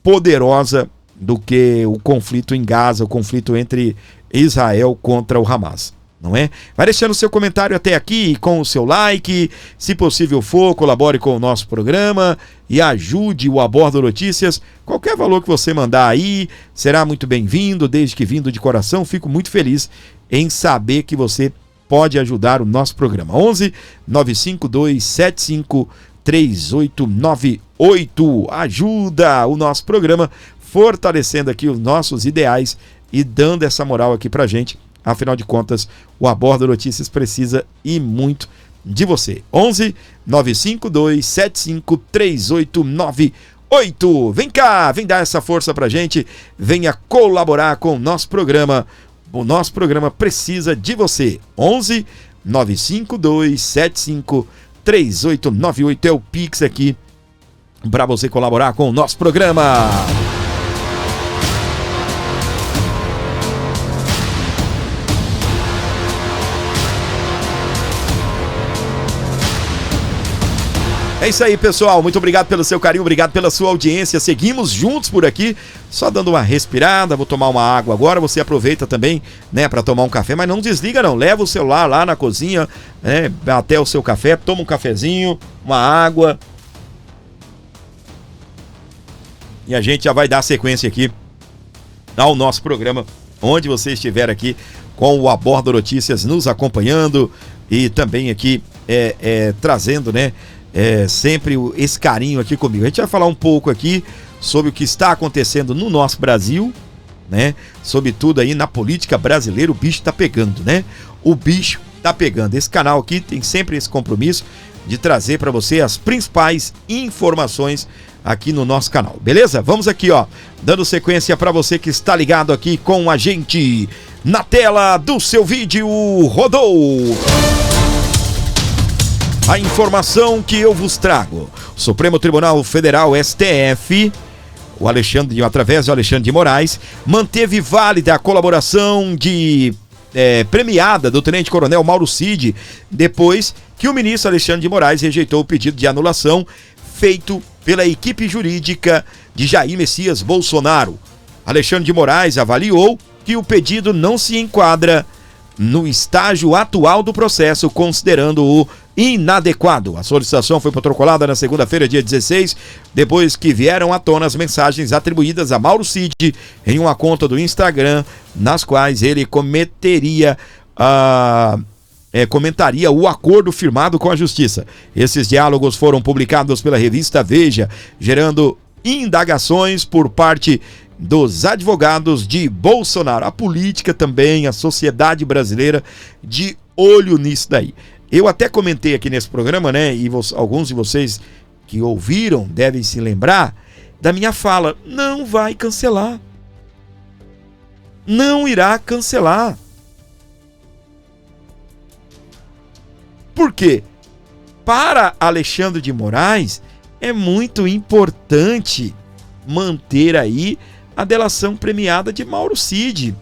poderosa do que o conflito em Gaza, o conflito entre Israel contra o Hamas. Não é? Vai deixando o seu comentário até aqui com o seu like, se possível for, colabore com o nosso programa e ajude o Abordo Notícias. Qualquer valor que você mandar aí será muito bem-vindo, desde que vindo de coração. Fico muito feliz em saber que você pode ajudar o nosso programa. 11 952 75 3898. Ajuda o nosso programa, fortalecendo aqui os nossos ideais e dando essa moral aqui pra gente. Afinal de contas, o Abordo Notícias precisa e muito de você. 11 952 75 3898. Vem cá, vem dar essa força pra gente. Venha colaborar com o nosso programa. O nosso programa precisa de você. 11 952 75 3898 é o Pix aqui para você colaborar com o nosso programa. É isso aí, pessoal. Muito obrigado pelo seu carinho, obrigado pela sua audiência. Seguimos juntos por aqui, só dando uma respirada. Vou tomar uma água agora. Você aproveita também, né, para tomar um café, mas não desliga não. Leva o celular lá na cozinha, né, até o seu café, toma um cafezinho, uma água. E a gente já vai dar sequência aqui ao nosso programa, onde você estiver aqui com o Aborda Notícias nos acompanhando e também aqui trazendo, né, sempre esse carinho aqui comigo. A gente vai falar um pouco aqui sobre o que está acontecendo no nosso Brasil, né? Sobretudo aí na política brasileira, o bicho tá pegando, né? O bicho tá pegando. Esse canal aqui tem sempre esse compromisso de trazer para você as principais informações aqui no nosso canal, beleza? Vamos aqui, ó, dando sequência para você que está ligado aqui com a gente na tela do seu vídeo. Rodou! A informação que eu vos trago. O Supremo Tribunal Federal, STF, através do Alexandre de Moraes, manteve válida a colaboração premiada do Tenente-Coronel Mauro Cid, depois que o ministro Alexandre de Moraes rejeitou o pedido de anulação feito pela equipe jurídica de Jair Messias Bolsonaro. Alexandre de Moraes avaliou que o pedido não se enquadra no estágio atual do processo, considerando-o inadequado. A solicitação foi protocolada na segunda-feira, dia 16, depois que vieram à tona as mensagens atribuídas a Mauro Cid em uma conta do Instagram, nas quais ele comentaria o acordo firmado com a Justiça. Esses diálogos foram publicados pela revista Veja, gerando indagações por parte dos advogados de Bolsonaro. A política também, a sociedade brasileira de olho nisso daí. Eu até comentei aqui nesse programa, né, e alguns de vocês que ouviram devem se lembrar da minha fala: não vai cancelar. Não irá cancelar. Por quê? Para Alexandre de Moraes é muito importante manter aí a delação premiada de Mauro Cid.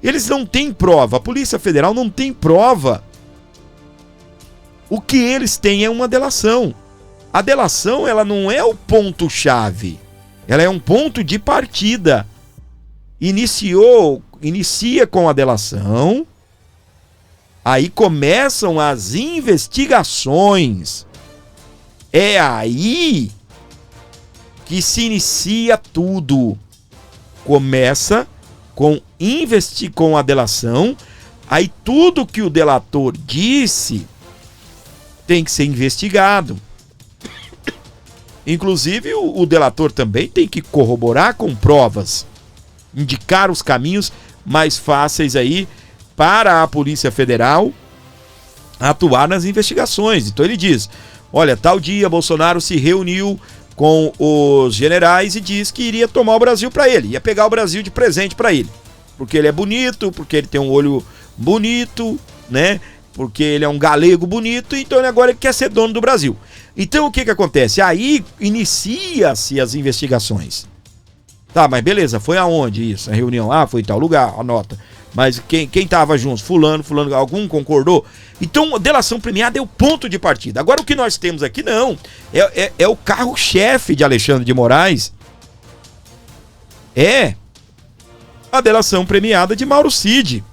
Eles não têm prova, a Polícia Federal não tem prova. O que eles têm é uma delação. A delação, ela não é o ponto-chave, ela é um ponto de partida. Inicia com a delação, aí começam as investigações. É aí que se inicia tudo. Começa com a delação, aí tudo que o delator disse tem que ser investigado. Inclusive o delator também tem que corroborar com provas, indicar os caminhos mais fáceis aí para a Polícia Federal atuar nas investigações. Então ele diz: olha, tal dia Bolsonaro se reuniu com os generais e disse que iria tomar o Brasil para ele, ia pegar o Brasil de presente para ele, porque ele é bonito, porque ele tem um olho bonito, né? Porque ele é um galego bonito, então agora ele quer ser dono do Brasil. Então o que acontece? Aí inicia-se as investigações. Tá, mas beleza, foi aonde isso? A reunião? Ah, foi em tal lugar, anota. Mas quem tava junto? Fulano, algum concordou? Então a delação premiada é o ponto de partida. Agora o que nós temos aqui não, é o carro-chefe de Alexandre de Moraes. É a delação premiada de Mauro Cid.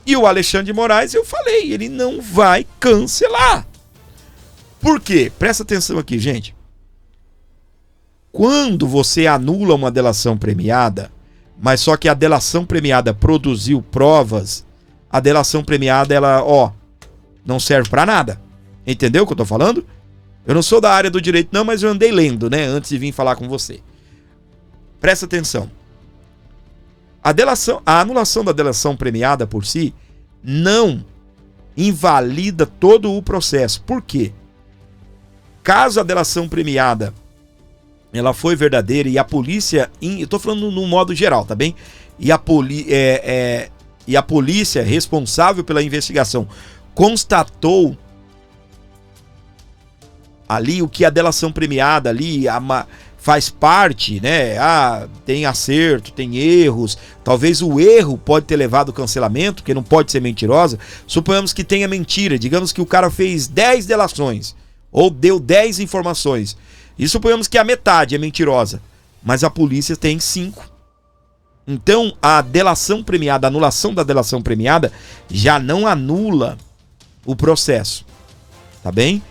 E o Alexandre de Moraes, eu falei, ele não vai cancelar. Por quê? Presta atenção aqui, gente. Quando você anula uma delação premiada, mas só que a delação premiada produziu provas, a delação premiada, ela, não serve pra nada. Entendeu o que eu tô falando? Eu não sou da área do direito não, mas eu andei lendo, né, antes de vir falar com você. Presta atenção. A anulação da delação premiada por si não invalida todo o processo. Por quê? Caso a delação premiada ela foi verdadeira e a polícia, eu tô falando no modo geral, tá bem? E e a polícia responsável pela investigação constatou ali o que a delação premiada ali faz parte, né? Tem acerto, tem erros, talvez o erro pode ter levado ao cancelamento, porque não pode ser mentirosa. Suponhamos que tenha mentira, digamos que o cara fez 10 delações, ou deu 10 informações, e suponhamos que a metade é mentirosa, mas a polícia tem 5. Então a delação premiada, a anulação da delação premiada já não anula o processo, tá bem?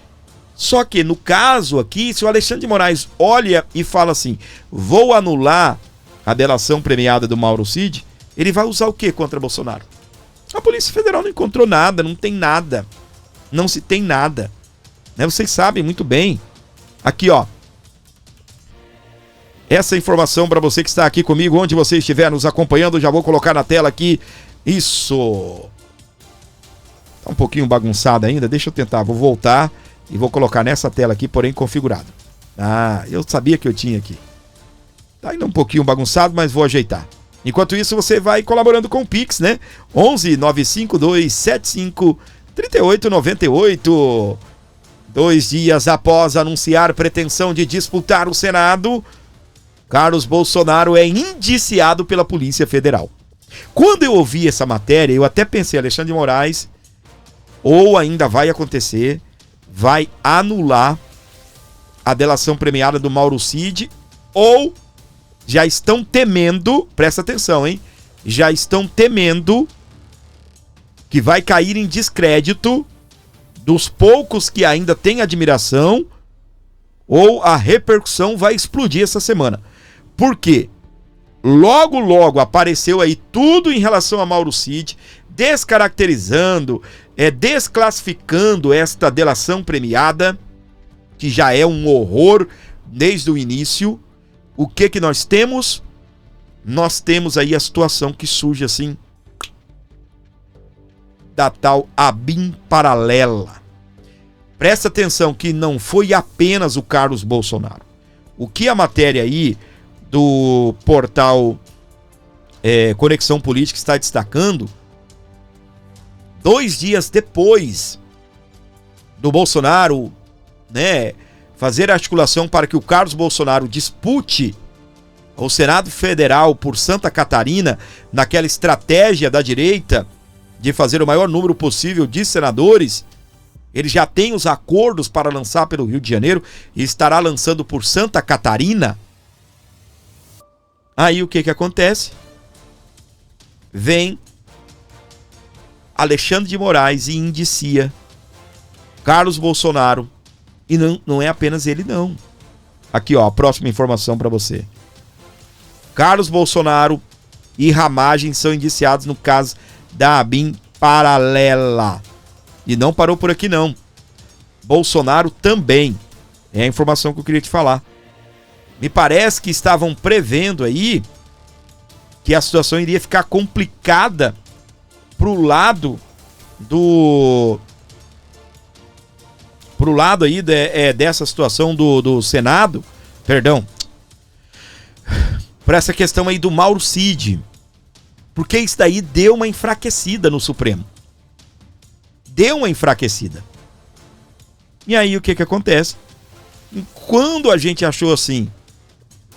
Só que no caso aqui, se o Alexandre de Moraes olha e fala assim, vou anular a delação premiada do Mauro Cid, ele vai usar o que contra Bolsonaro? A Polícia Federal não encontrou nada, não tem nada, não se tem nada, né? Vocês sabem muito bem. Aqui, ó, essa informação para você que está aqui comigo, onde você estiver nos acompanhando, já vou colocar na tela aqui. Isso. Tá um pouquinho bagunçado ainda, deixa eu tentar, vou voltar e vou colocar nessa tela aqui, porém configurado. Eu sabia que eu tinha aqui. Tá ainda um pouquinho bagunçado, mas vou ajeitar. Enquanto isso, você vai colaborando com o Pix, né? 11 952 75 3898. 2 dias após anunciar pretensão de disputar o Senado, Carlos Bolsonaro é indiciado pela Polícia Federal. Quando eu ouvi essa matéria, eu até pensei, Alexandre de Moraes, ou ainda vai acontecer, vai anular a delação premiada do Mauro Cid, ou já estão temendo, presta atenção, hein? Já estão temendo que vai cair em descrédito dos poucos que ainda têm admiração, ou a repercussão vai explodir essa semana. Por quê? Logo apareceu aí tudo em relação a Mauro Cid, descaracterizando, desclassificando esta delação premiada, que já é um horror desde o início. O que nós temos? Nós temos aí a situação que surge assim, da tal ABIN paralela. Presta atenção que não foi apenas o Carlos Bolsonaro. O que a matéria aí do portal Conexão Política está destacando, 2 dias depois do Bolsonaro, né, fazer a articulação para que o Carlos Bolsonaro dispute o Senado Federal por Santa Catarina, naquela estratégia da direita de fazer o maior número possível de senadores, ele já tem os acordos para lançar pelo Rio de Janeiro e estará lançando por Santa Catarina. Aí o que acontece? Vem Alexandre de Moraes e indicia Carlos Bolsonaro. E não é apenas ele, não. Aqui, ó, a próxima informação para você. Carlos Bolsonaro e Ramagem são indiciados no caso da ABIN paralela. E não parou por aqui, não. Bolsonaro também. É a informação que eu queria te falar. Me parece que estavam prevendo aí que a situação iria ficar complicada pro lado aí dessa situação do Senado, perdão, para essa questão aí do Mauro Cid, porque isso daí deu uma enfraquecida no Supremo. Deu uma enfraquecida. E aí o que acontece? Quando a gente achou assim,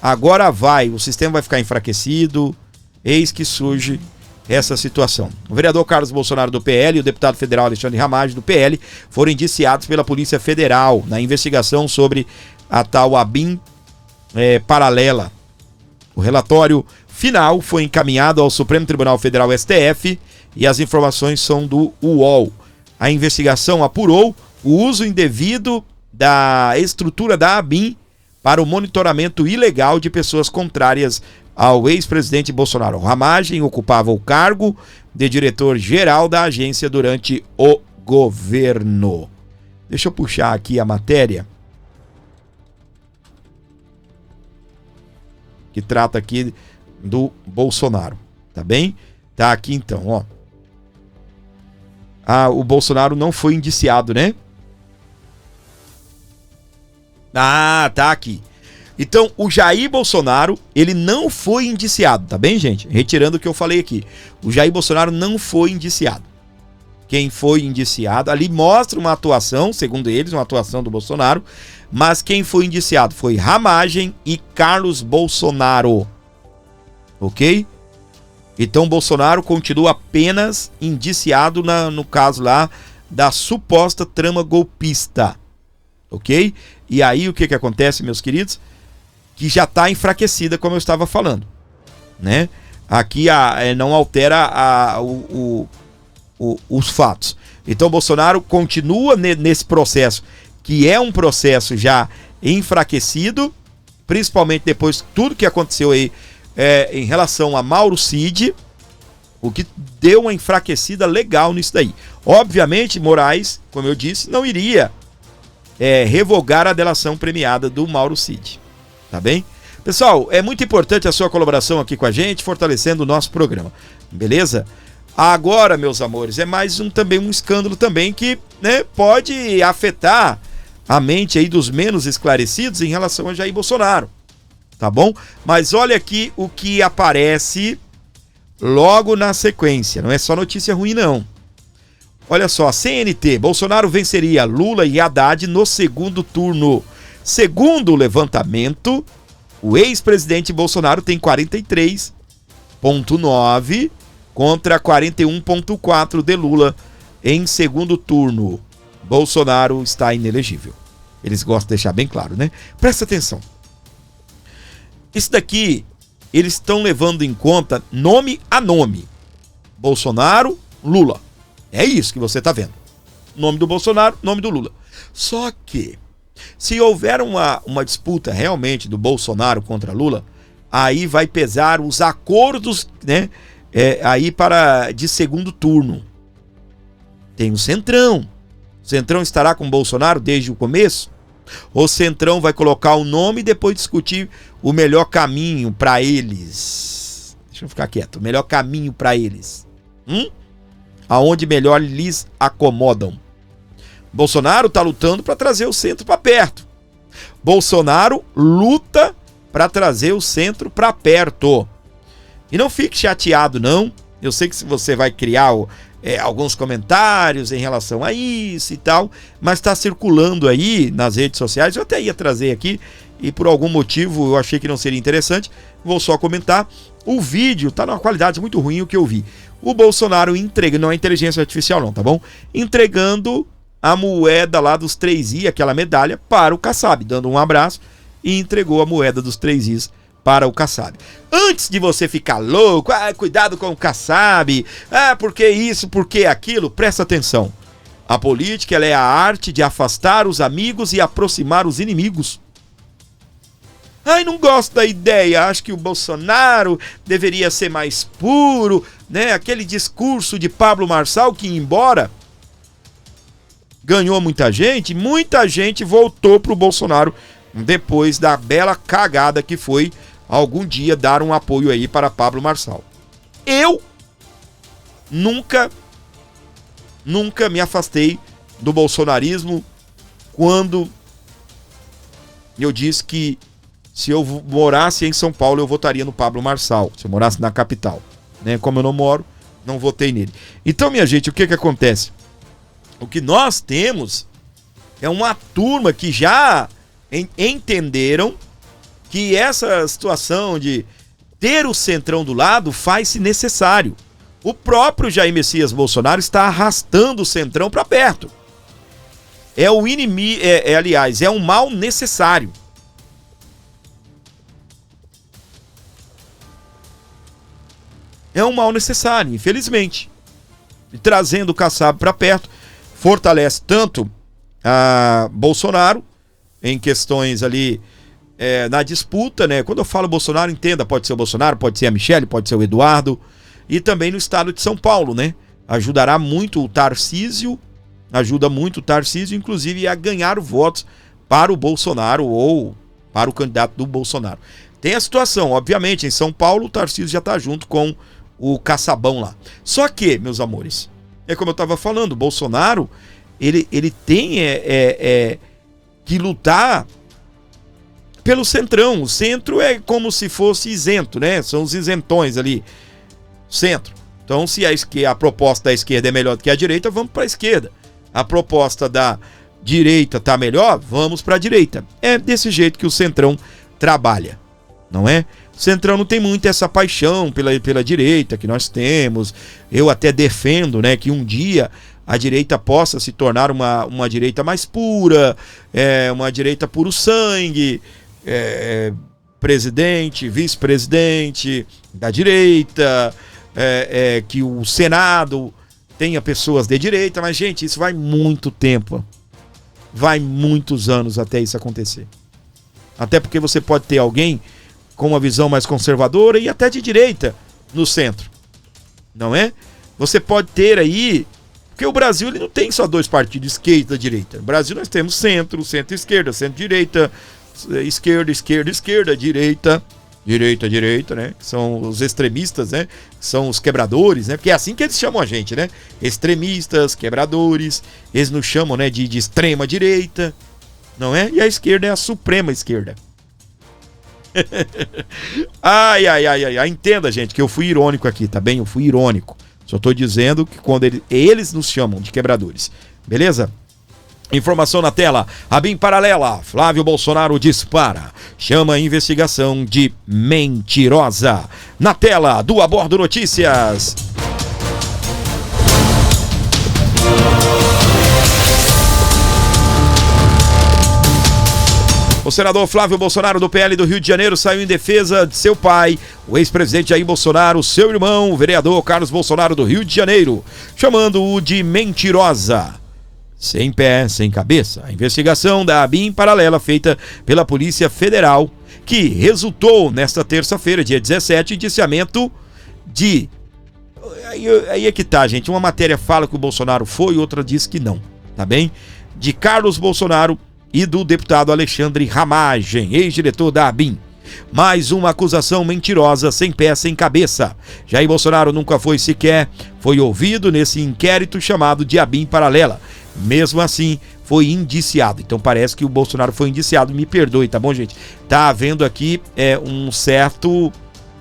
agora o sistema vai ficar enfraquecido, eis que surge essa situação. O vereador Carlos Bolsonaro do PL e o deputado federal Alexandre Ramagem do PL foram indiciados pela Polícia Federal na investigação sobre a tal ABIN paralela. O relatório final foi encaminhado ao Supremo Tribunal Federal, STF, e as informações são do UOL. A investigação apurou o uso indevido da estrutura da ABIN para o monitoramento ilegal de pessoas contrárias ao ex-presidente Bolsonaro. Ramagem ocupava o cargo de diretor-geral da agência durante o governo. Deixa eu puxar aqui a matéria que trata aqui do Bolsonaro, tá bem? Tá aqui então, ó. O Bolsonaro não foi indiciado, né? Tá aqui. Então, o Jair Bolsonaro, ele não foi indiciado, tá bem, gente? Retirando o que eu falei aqui. O Jair Bolsonaro não foi indiciado. Quem foi indiciado, ali mostra uma atuação, segundo eles, uma atuação do Bolsonaro, mas quem foi indiciado foi Ramagem e Carlos Bolsonaro. Ok? Então, Bolsonaro continua apenas indiciado no caso lá da suposta trama golpista. Ok? E aí, o que acontece, meus queridos? Que já está enfraquecida, como eu estava falando, né? Aqui não altera os fatos. Então Bolsonaro continua nesse processo, que é um processo já enfraquecido, principalmente depois de tudo que aconteceu aí em relação a Mauro Cid, o que deu uma enfraquecida legal nisso daí. Obviamente, Moraes, como eu disse, não iria revogar a delação premiada do Mauro Cid. Tá bem? Pessoal, é muito importante a sua colaboração aqui com a gente, fortalecendo o nosso programa. Beleza? Agora, meus amores, é mais também um escândalo também que, né, pode afetar a mente aí dos menos esclarecidos em relação a Jair Bolsonaro. Tá bom? Mas olha aqui o que aparece logo na sequência. Não é só notícia ruim, não. Olha só, CNT, Bolsonaro venceria Lula e Haddad no segundo turno. Segundo o levantamento, o ex-presidente Bolsonaro tem 43,9 contra 41,4 de Lula em segundo turno. Bolsonaro está inelegível. Eles gostam de deixar bem claro, né? Presta atenção. Isso daqui, eles estão levando em conta nome a nome. Bolsonaro, Lula. É isso que você está vendo. Nome do Bolsonaro, nome do Lula. Só que se houver uma disputa realmente do Bolsonaro contra Lula, aí vai pesar os acordos, né, aí de segundo turno. Tem o Centrão. O Centrão estará com o Bolsonaro desde o começo? Ou o Centrão vai colocar o nome e depois discutir o melhor caminho para eles? Deixa eu ficar quieto. O melhor caminho para eles. Aonde melhor lhes acomodam. Bolsonaro está lutando para trazer o centro para perto. Bolsonaro luta para trazer o centro para perto. E não fique chateado, não. Eu sei que você vai criar alguns comentários em relação a isso e tal, mas está circulando aí nas redes sociais. Eu até ia trazer aqui e por algum motivo eu achei que não seria interessante. Vou só comentar. O vídeo está numa qualidade muito ruim, o que eu vi. O Bolsonaro entregando, não é inteligência artificial não, tá bom? Entregando a moeda lá dos 3i, aquela medalha, para o Kassab, dando um abraço e entregou a moeda dos 3is para o Kassab. Antes de você ficar louco, cuidado com o Kassab, porque isso, porque aquilo, presta atenção. A política, ela é a arte de afastar os amigos e aproximar os inimigos. Não gosto da ideia, acho que o Bolsonaro deveria ser mais puro, né? Aquele discurso de Pablo Marçal que, embora ganhou muita gente voltou pro Bolsonaro depois da bela cagada que foi algum dia dar um apoio aí para Pablo Marçal. Eu nunca me afastei do bolsonarismo quando eu disse que se eu morasse em São Paulo eu votaria no Pablo Marçal, se eu morasse na capital, né? Como eu não moro, não votei nele. Então, minha gente, o que acontece? O que nós temos é uma turma que já entenderam que essa situação de ter o Centrão do lado faz-se necessário. O próprio Jair Messias Bolsonaro está arrastando o Centrão para perto. É o inimigo, aliás, é um mal necessário. É um mal necessário, infelizmente. E trazendo o Kassab para perto, fortalece tanto a Bolsonaro em questões ali na disputa, né? Quando eu falo Bolsonaro, entenda, pode ser o Bolsonaro, pode ser a Michelle, pode ser o Eduardo, e também no estado de São Paulo, né? Ajudará muito o Tarcísio, inclusive a ganhar votos para o Bolsonaro ou para o candidato do Bolsonaro. Tem a situação, obviamente, em São Paulo o Tarcísio já está junto com o Caçabão lá. Só que, meus amores, é como eu estava falando, o Bolsonaro, ele tem que lutar pelo centrão. O centro é como se fosse isento, né? São os isentões ali. Centro. Então, se a proposta da esquerda é melhor do que a direita, vamos para a esquerda. A proposta da direita tá melhor, vamos para a direita. É desse jeito que o centrão trabalha, não é? O centrão não tem muito essa paixão pela direita que nós temos. Eu até defendo, né, que um dia a direita possa se tornar uma direita mais pura, uma direita puro sangue, presidente, vice-presidente da direita, que o Senado tenha pessoas de direita, mas, gente, isso vai muito tempo. Vai muitos anos até isso acontecer. Até porque você pode ter alguém com uma visão mais conservadora e até de direita no centro. Não é? Você pode ter aí... Porque o Brasil ele não tem só dois partidos, esquerda e direita. No Brasil nós temos centro, centro-esquerda, centro-direita, esquerda, direita, né? Que são os extremistas, né? Que são os quebradores, né? Porque é assim que eles chamam a gente, né? Extremistas, quebradores. Eles nos chamam, né, de extrema direita, não é? E a esquerda é a suprema esquerda. Ai. Entenda, gente, que eu fui irônico aqui, tá bem? Eu fui irônico. Só tô dizendo que quando eles nos chamam de quebradores. Beleza? Informação na tela. ABIN paralela. Flávio Bolsonaro dispara. Chama a investigação de mentirosa. Na tela do Abordo Notícias. O senador Flávio Bolsonaro, do PL do Rio de Janeiro, saiu em defesa de seu pai, o ex-presidente Jair Bolsonaro, seu irmão, o vereador Carlos Bolsonaro, do Rio de Janeiro, chamando-o de mentirosa. Sem pé, sem cabeça. A investigação da ABIN paralela feita pela Polícia Federal, que resultou nesta terça-feira, dia 17, indiciamento de... Aí é que tá, gente. Uma matéria fala que o Bolsonaro foi, outra diz que não, tá bem? De Carlos Bolsonaro e do deputado Alexandre Ramagem, ex-diretor da ABIN. Mais uma acusação mentirosa, sem pé, sem cabeça. Jair Bolsonaro nunca foi ouvido nesse inquérito chamado de ABIN paralela. Mesmo assim, foi indiciado. Então parece que o Bolsonaro foi indiciado. Me perdoe, tá bom, gente? Tá havendo aqui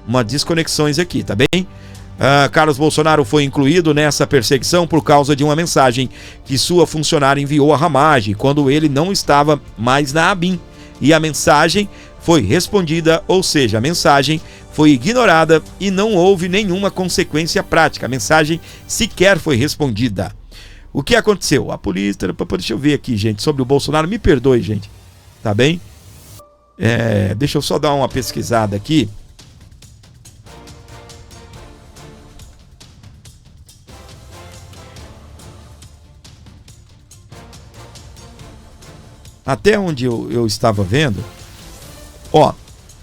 uma desconexões aqui, tá bem? Carlos Bolsonaro foi incluído nessa perseguição por causa de uma mensagem que sua funcionária enviou a Ramagem quando ele não estava mais na ABIN. E a mensagem foi respondida, ou seja, a mensagem foi ignorada e não houve nenhuma consequência prática. A mensagem sequer foi respondida. O que aconteceu? A polícia... Deixa eu ver aqui, gente, sobre o Bolsonaro. Me perdoe, gente. Tá bem? Deixa eu só dar uma pesquisada aqui. Até onde eu estava vendo,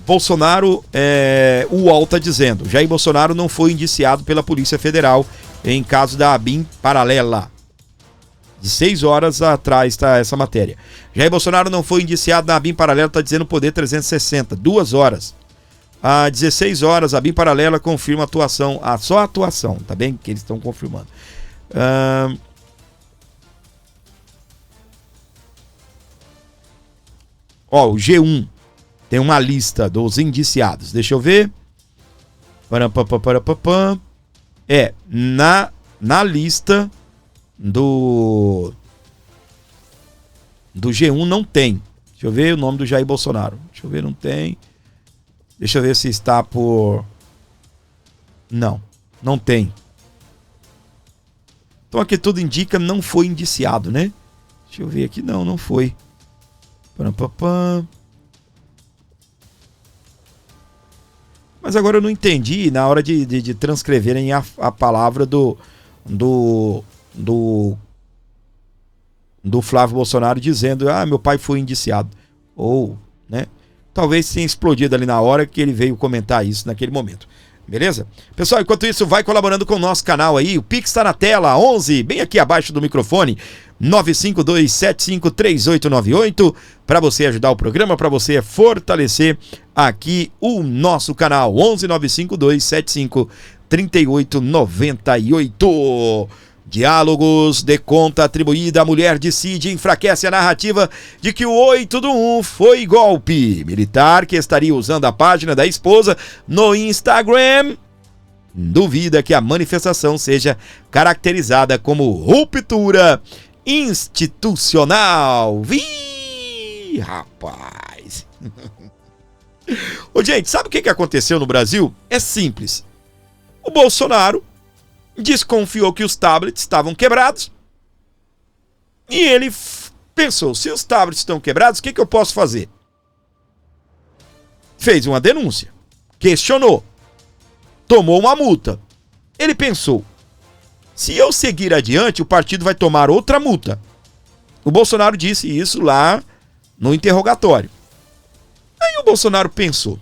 Bolsonaro, o UOL está dizendo, Jair Bolsonaro não foi indiciado pela Polícia Federal em caso da ABIN paralela. De 6 horas atrás está essa matéria. Jair Bolsonaro não foi indiciado na ABIN paralela, está dizendo Poder 360, 2 horas. Às 16 horas, a ABIN paralela confirma atuação, só a atuação, tá bem? Que eles estão confirmando. O G1 tem uma lista dos indiciados. Deixa eu ver. Na lista do G1 não tem. Deixa eu ver o nome do Jair Bolsonaro. Deixa eu ver, não tem. Deixa eu ver se está por... Não tem. Então aqui tudo indica não foi indiciado, né? Deixa eu ver aqui, não foi. Mas agora eu não entendi na hora de transcreverem a palavra do Flávio Bolsonaro dizendo, meu pai foi indiciado. Ou, né? Talvez tenha explodido ali na hora que ele veio comentar isso naquele momento. Beleza? Pessoal, enquanto isso, vai colaborando com o nosso canal aí. O Pix está na tela, 11, bem aqui abaixo do microfone, 952753898, para você ajudar o programa, para você fortalecer aqui o nosso canal, 11 952753898. Diálogos de conta atribuída à mulher de Cid enfraquece a narrativa de que o 8 do 1 foi golpe. Militar que estaria usando a página da esposa no Instagram duvida que a manifestação seja caracterizada como ruptura institucional. Rapaz. Ô, gente, sabe o que aconteceu no Brasil? É simples. O Bolsonaro desconfiou que os tablets estavam quebrados e ele pensou, se os tablets estão quebrados, o que eu posso fazer? Fez uma denúncia, questionou, tomou uma multa. Ele pensou, se eu seguir adiante, o partido vai tomar outra multa. O Bolsonaro disse isso lá no interrogatório. Aí o Bolsonaro pensou,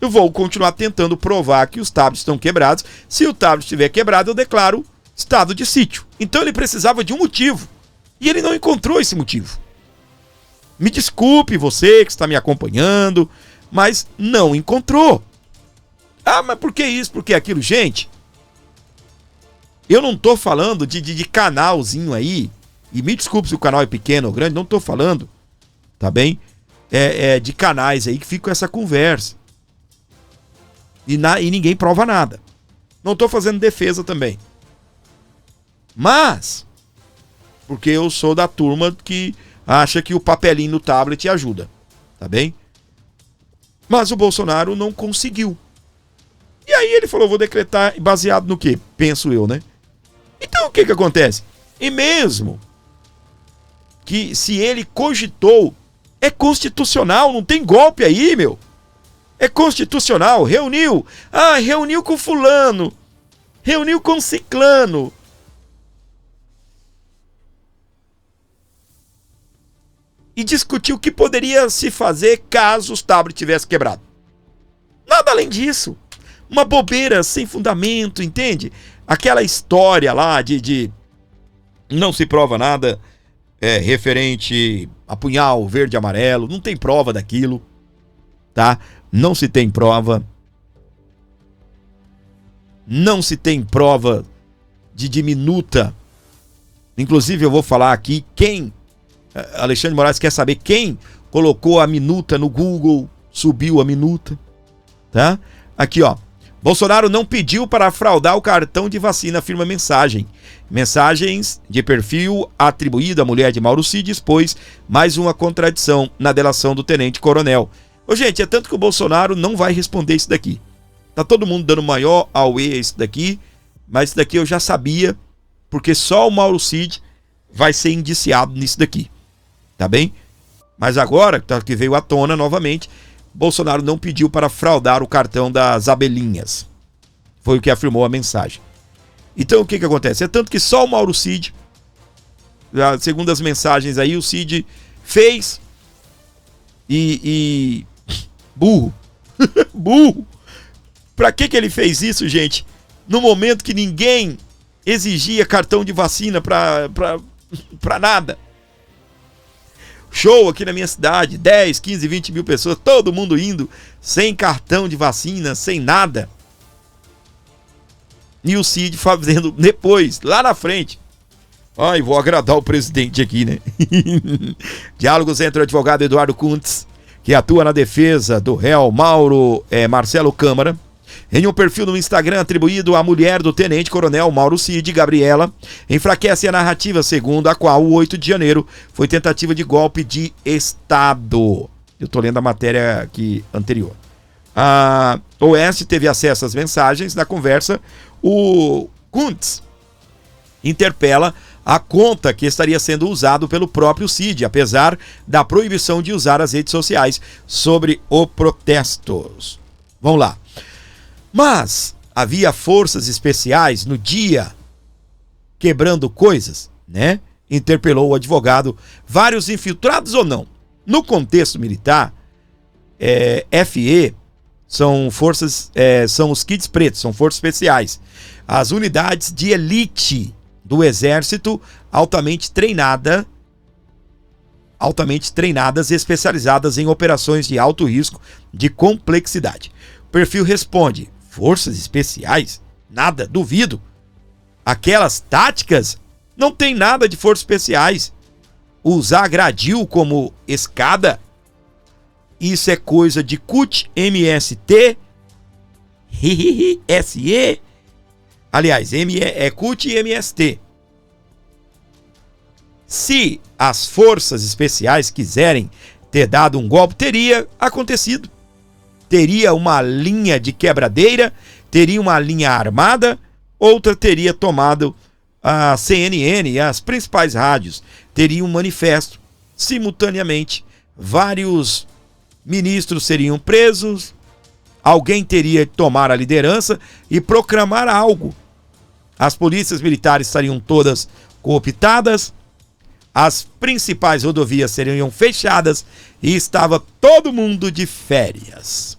eu vou continuar tentando provar que os tablets estão quebrados. Se o tablet estiver quebrado, eu declaro estado de sítio. Então ele precisava de um motivo. E ele não encontrou esse motivo. Me desculpe você que está me acompanhando, mas não encontrou. Ah, mas por que isso? Por que aquilo? Gente, eu não estou falando de canalzinho aí. E me desculpe se o canal é pequeno ou grande, não estou falando, tá bem? De canais aí que ficam com essa conversa. E ninguém prova nada. Não estou fazendo defesa também. Mas, porque eu sou da turma que acha que o papelinho no tablet ajuda. Tá bem? Mas o Bolsonaro não conseguiu. E aí ele falou, vou decretar baseado no quê? Penso eu, né? Então o que acontece? E mesmo que se ele cogitou, é constitucional, não tem golpe aí, meu. É constitucional, reuniu com fulano, reuniu com ciclano. E discutiu o que poderia se fazer caso os tablets tivessem quebrado. Nada além disso. Uma bobeira sem fundamento, entende? Aquela história lá de não se prova nada referente a punhal verde e amarelo, não tem prova daquilo, tá? Não se tem prova. Não se tem prova de diminuta. Inclusive eu vou falar aqui quem... Alexandre Moraes quer saber quem colocou a minuta no Google, subiu a minuta, tá? Aqui, ó. Bolsonaro não pediu para fraudar o cartão de vacina, afirma mensagem. Mensagens de perfil atribuído à mulher de Mauro Cid expôs mais uma contradição na delação do tenente-coronel. Ô, gente, é tanto que o Bolsonaro não vai responder isso daqui. Tá todo mundo dando maior auê a isso daqui, mas isso daqui eu já sabia, porque só o Mauro Cid vai ser indiciado nisso daqui. Tá bem? Mas agora, que veio à tona novamente, Bolsonaro não pediu para fraudar o cartão das abelhinhas. Foi o que afirmou a mensagem. Então o que acontece? É tanto que só o Mauro Cid, segundo as mensagens aí, o Cid fez e burro. Burro. Pra que ele fez isso, gente? No momento que ninguém exigia cartão de vacina pra nada. Show aqui na minha cidade, 10, 15, 20 mil pessoas, todo mundo indo, sem cartão de vacina, sem nada. E o Cid fazendo depois, lá na frente. Ai, vou agradar o presidente aqui, né? Diálogos entre o advogado Eduardo Kuntz, que atua na defesa do réu Marcelo Câmara, em um perfil no Instagram atribuído à mulher do tenente-coronel Mauro Cid, Gabriela, enfraquece a narrativa segundo a qual o 8 de janeiro foi tentativa de golpe de Estado. Eu estou lendo a matéria aqui anterior. A Oeste teve acesso às mensagens. Na conversa, o Kuntz interpela a conta que estaria sendo usado pelo próprio Cid, apesar da proibição de usar as redes sociais sobre os protestos. Vamos lá. Mas havia forças especiais no dia quebrando coisas, né? Interpelou o advogado. Vários infiltrados ou não? No contexto militar, FE são forças, são os kits pretos, são forças especiais. As unidades de elite do exército altamente treinadas, especializadas em operações de alto risco, de complexidade. O perfil responde: forças especiais? Nada, duvido. aquelas táticas não tem nada de forças especiais. Usar gradil como escada, isso é coisa de CUT, MST, SE. Aliás, é CUT e MST. Se as forças especiais quiserem ter dado um golpe, teria acontecido. Teria uma linha de quebradeira, teria uma linha armada, outra teria tomado a CNN e as principais rádios. Teria um manifesto simultaneamente. Vários ministros seriam presos, alguém teria que tomar a liderança e proclamar algo. As polícias militares estariam todas cooptadas, as principais rodovias seriam fechadas e estava todo mundo de férias.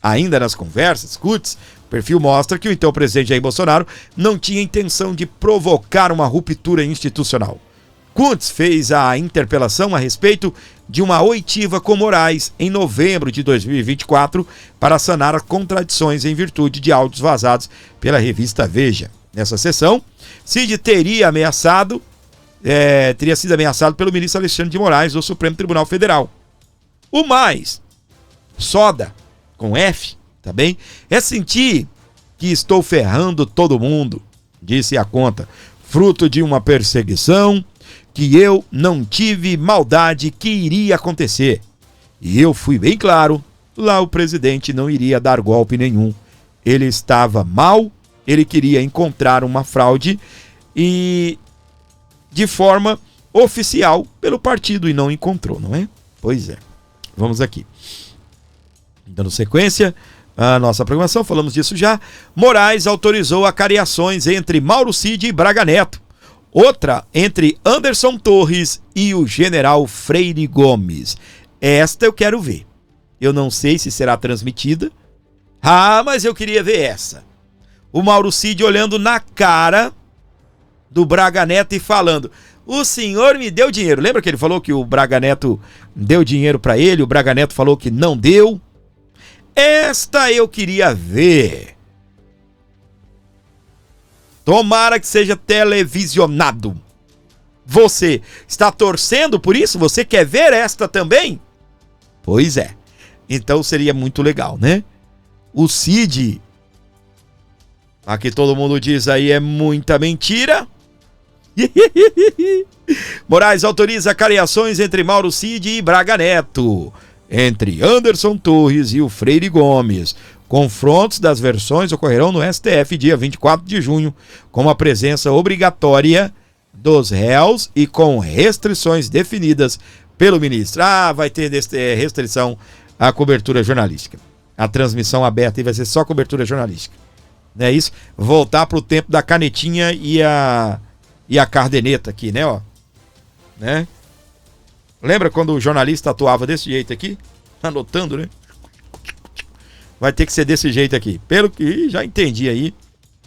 Ainda nas conversas, CUTs, o perfil mostra que o então presidente Jair Bolsonaro não tinha intenção de provocar uma ruptura institucional. Kuntz fez a interpelação a respeito de uma oitiva com Moraes em novembro de 2024 para sanar as contradições em virtude de áudios vazados pela revista Veja. Nessa sessão, Cid teria sido ameaçado pelo ministro Alexandre de Moraes do Supremo Tribunal Federal. O mais, soda, com F, tá bem? É sentir que estou ferrando todo mundo, disse a conta, fruto de uma perseguição, que eu não tive maldade que iria acontecer. E eu fui bem claro, lá o presidente não iria dar golpe nenhum. Ele estava mal, ele queria encontrar uma fraude e de forma oficial pelo partido e não encontrou, não é? Pois é. Vamos aqui. Dando sequência à nossa programação, falamos disso já. Moraes autorizou acariações entre Mauro Cid e Braga Neto. Outra entre Anderson Torres e o general Freire Gomes. Esta eu quero ver. Eu não sei se será transmitida. Mas eu queria ver essa. O Mauro Cid olhando na cara do Braga Neto e falando: o senhor me deu dinheiro. Lembra que ele falou que o Braga Neto deu dinheiro para ele? O Braga Neto falou que não deu. Esta eu queria ver. Tomara que seja televisionado. Você está torcendo por isso? Você quer ver esta também? Pois é. Então seria muito legal, né? O Cid, aqui todo mundo diz aí, é muita mentira. Moraes autoriza acariações entre Mauro Cid e Braga Neto, entre Anderson Torres e o Freire Gomes. Confrontos das versões ocorrerão no STF dia 24 de junho, com a presença obrigatória dos réus e com restrições definidas pelo ministro. Vai ter restrição à cobertura jornalística. A transmissão aberta vai ser só cobertura jornalística. Não é isso? Voltar para o tempo da canetinha e a cardeneta aqui, né? Ó. Né? Lembra quando o jornalista atuava desse jeito aqui? Anotando, né? Vai ter que ser desse jeito aqui. Pelo que já entendi aí,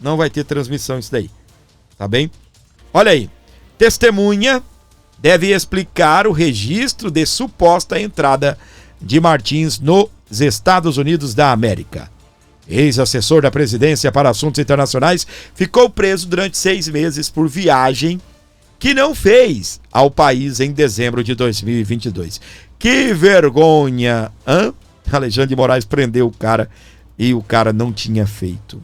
não vai ter transmissão isso daí. Tá bem? Olha aí. Testemunha deve explicar o registro de suposta entrada de Martins nos Estados Unidos da América. Ex-assessor da presidência para assuntos internacionais ficou preso durante 6 meses por viagem que não fez ao país em dezembro de 2022. Que vergonha, hã? Alexandre de Moraes prendeu o cara e o cara não tinha feito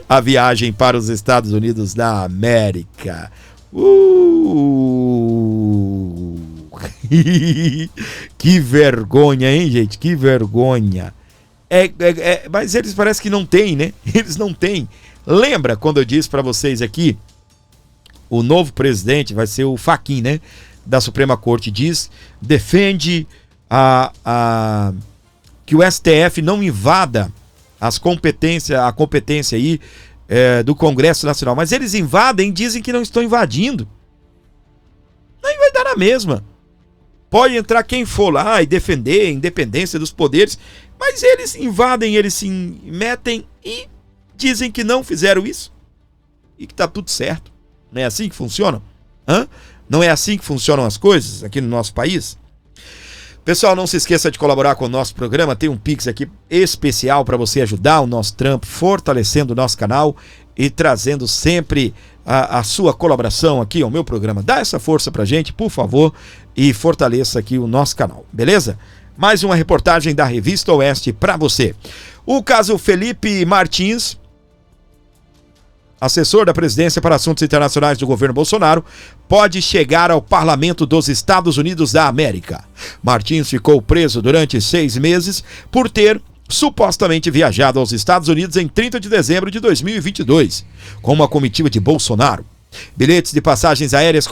a viagem para os Estados Unidos da América. Que vergonha, hein, gente? Que vergonha. Mas eles parecem que não têm, né? Eles não têm. Lembra quando eu disse para vocês aqui, o novo presidente vai ser o Fachin, né? Da Suprema Corte, defende que o STF não invada a competência aí do Congresso Nacional. Mas eles invadem e dizem que não estão invadindo. Aí vai dar na mesma. Pode entrar quem for lá e defender a independência dos poderes, mas eles invadem, eles se metem e dizem que não fizeram isso e que tá tudo certo. Não é assim que funciona? Não é assim que funcionam as coisas aqui no nosso país? Pessoal, não se esqueça de colaborar com o nosso programa. Tem um Pix aqui especial para você ajudar o nosso trampo, fortalecendo o nosso canal e trazendo sempre a sua colaboração aqui ao meu programa. Dá essa força pra gente, por favor, e fortaleça aqui o nosso canal, beleza? Mais uma reportagem da Revista Oeste para você. O caso Felipe Martins, assessor da presidência para assuntos internacionais do governo Bolsonaro, pode chegar ao parlamento dos Estados Unidos da América. Martins ficou preso durante 6 meses por ter supostamente viajado aos Estados Unidos em 30 de dezembro de 2022, com uma comitiva de Bolsonaro. Bilhetes de passagens aéreas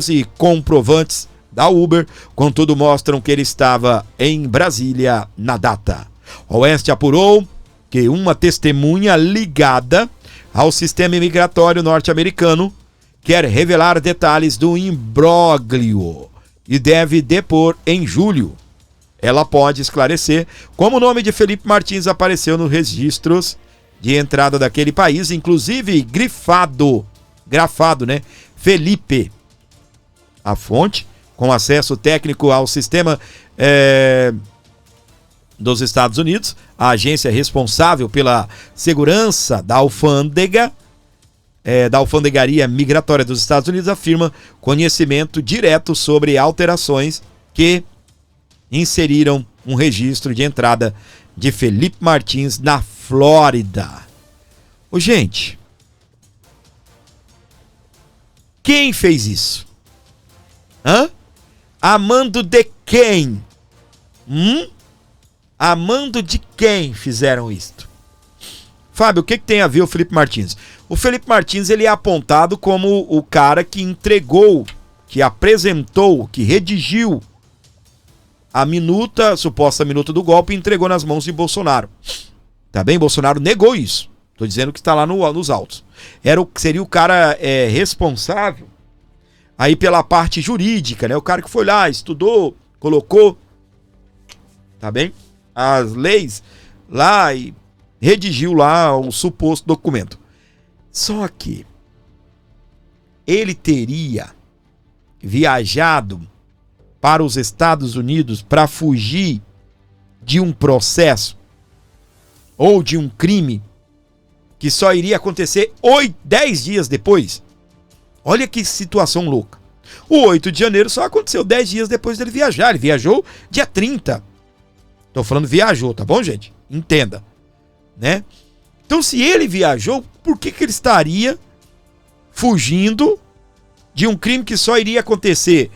e comprovantes da Uber, contudo, mostram que ele estava em Brasília na data. O Oeste apurou que uma testemunha ligada ao sistema imigratório norte-americano quer revelar detalhes do imbróglio e deve depor em julho. Ela pode esclarecer como o nome de Felipe Martins apareceu nos registros de entrada daquele país, inclusive grafado, né? Felipe. A fonte, com acesso técnico ao sistema dos Estados Unidos, a agência responsável pela segurança da alfândega, da Alfandegaria Migratória dos Estados Unidos, afirma conhecimento direto sobre alterações que inseriram um registro de entrada de Felipe Martins na Flórida. Ô, gente, quem fez isso? Amando de quem? Amando de quem fizeram isto? Fábio, o que tem a ver o Felipe Martins? O Felipe Martins, ele é apontado como o cara que entregou, que apresentou, que redigiu a suposta minuta do golpe e entregou nas mãos de Bolsonaro. Tá bem? Bolsonaro negou isso. Tô dizendo que está lá nos autos. Seria o cara responsável aí pela parte jurídica, né? O cara que foi lá, estudou, colocou, tá bem? As leis lá e redigiu lá um suposto documento. Só que ele teria viajado para os Estados Unidos para fugir de um processo ou de um crime que só iria acontecer 10 dias depois. Olha que situação louca. O 8 de janeiro só aconteceu 10 dias depois dele viajar. Ele viajou dia 30. Tô falando viajou, tá bom, gente? Entenda, né? Então, se ele viajou, por que ele estaria fugindo de um crime que só iria acontecer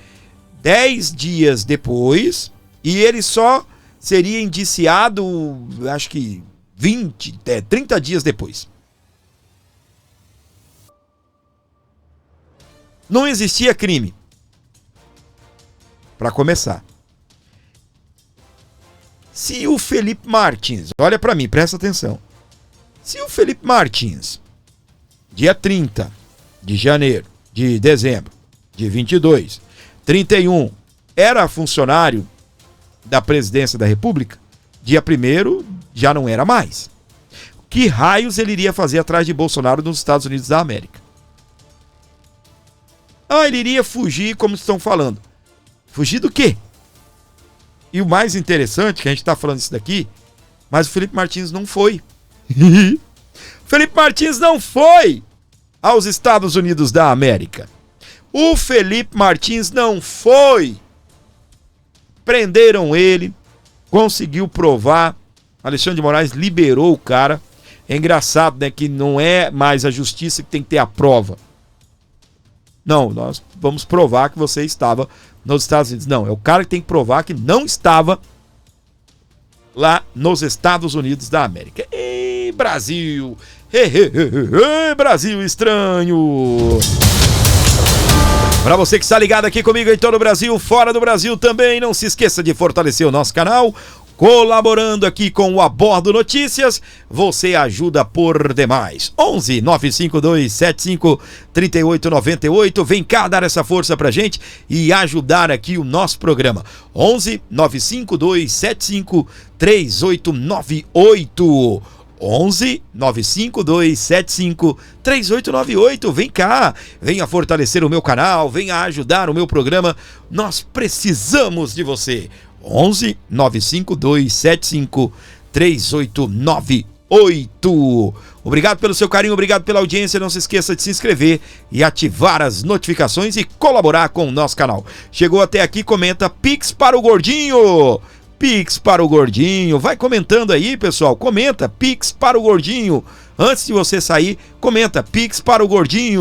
10 dias depois e ele só seria indiciado, acho que 30 dias depois? Não existia crime. Para começar. Se o Felipe Martins, olha para mim, presta atenção. Se o Felipe Martins, dia 30 de dezembro de 22, 31, era funcionário da presidência da República, dia 1º já não era mais. Que raios ele iria fazer atrás de Bolsonaro nos Estados Unidos da América? Ele iria fugir, como estão falando. Fugir do quê? E o mais interessante, que a gente está falando isso daqui, mas o Felipe Martins não foi. Felipe Martins não foi aos Estados Unidos da América. O Felipe Martins não foi. Prenderam ele, conseguiu provar. Alexandre de Moraes liberou o cara. É engraçado, né, que não é mais a justiça que tem que ter a prova. Não, nós vamos provar que você estava nos Estados Unidos. Não, é o cara que tem que provar que não estava lá nos Estados Unidos da América. Ei, Brasil! Brasil estranho! Para você que está ligado aqui comigo em todo o Brasil, fora do Brasil também, não se esqueça de fortalecer o nosso canal. Colaborando aqui com o Abordo Notícias, você ajuda por demais. 11 952 75 38 98. Vem cá dar essa força pra gente e ajudar aqui o nosso programa. 11 952 75 3898. 11 95275 3898. Vem cá, venha fortalecer o meu canal, venha ajudar o meu programa. Nós precisamos de você. 11 95275 3898. Obrigado pelo seu carinho, obrigado pela audiência. Não se esqueça de se inscrever e ativar as notificações e colaborar com o nosso canal. Chegou até aqui, comenta Pix para o Gordinho. Pix para o Gordinho. Vai comentando aí, pessoal. Comenta Pix para o Gordinho. Antes de você sair, comenta Pix para o Gordinho.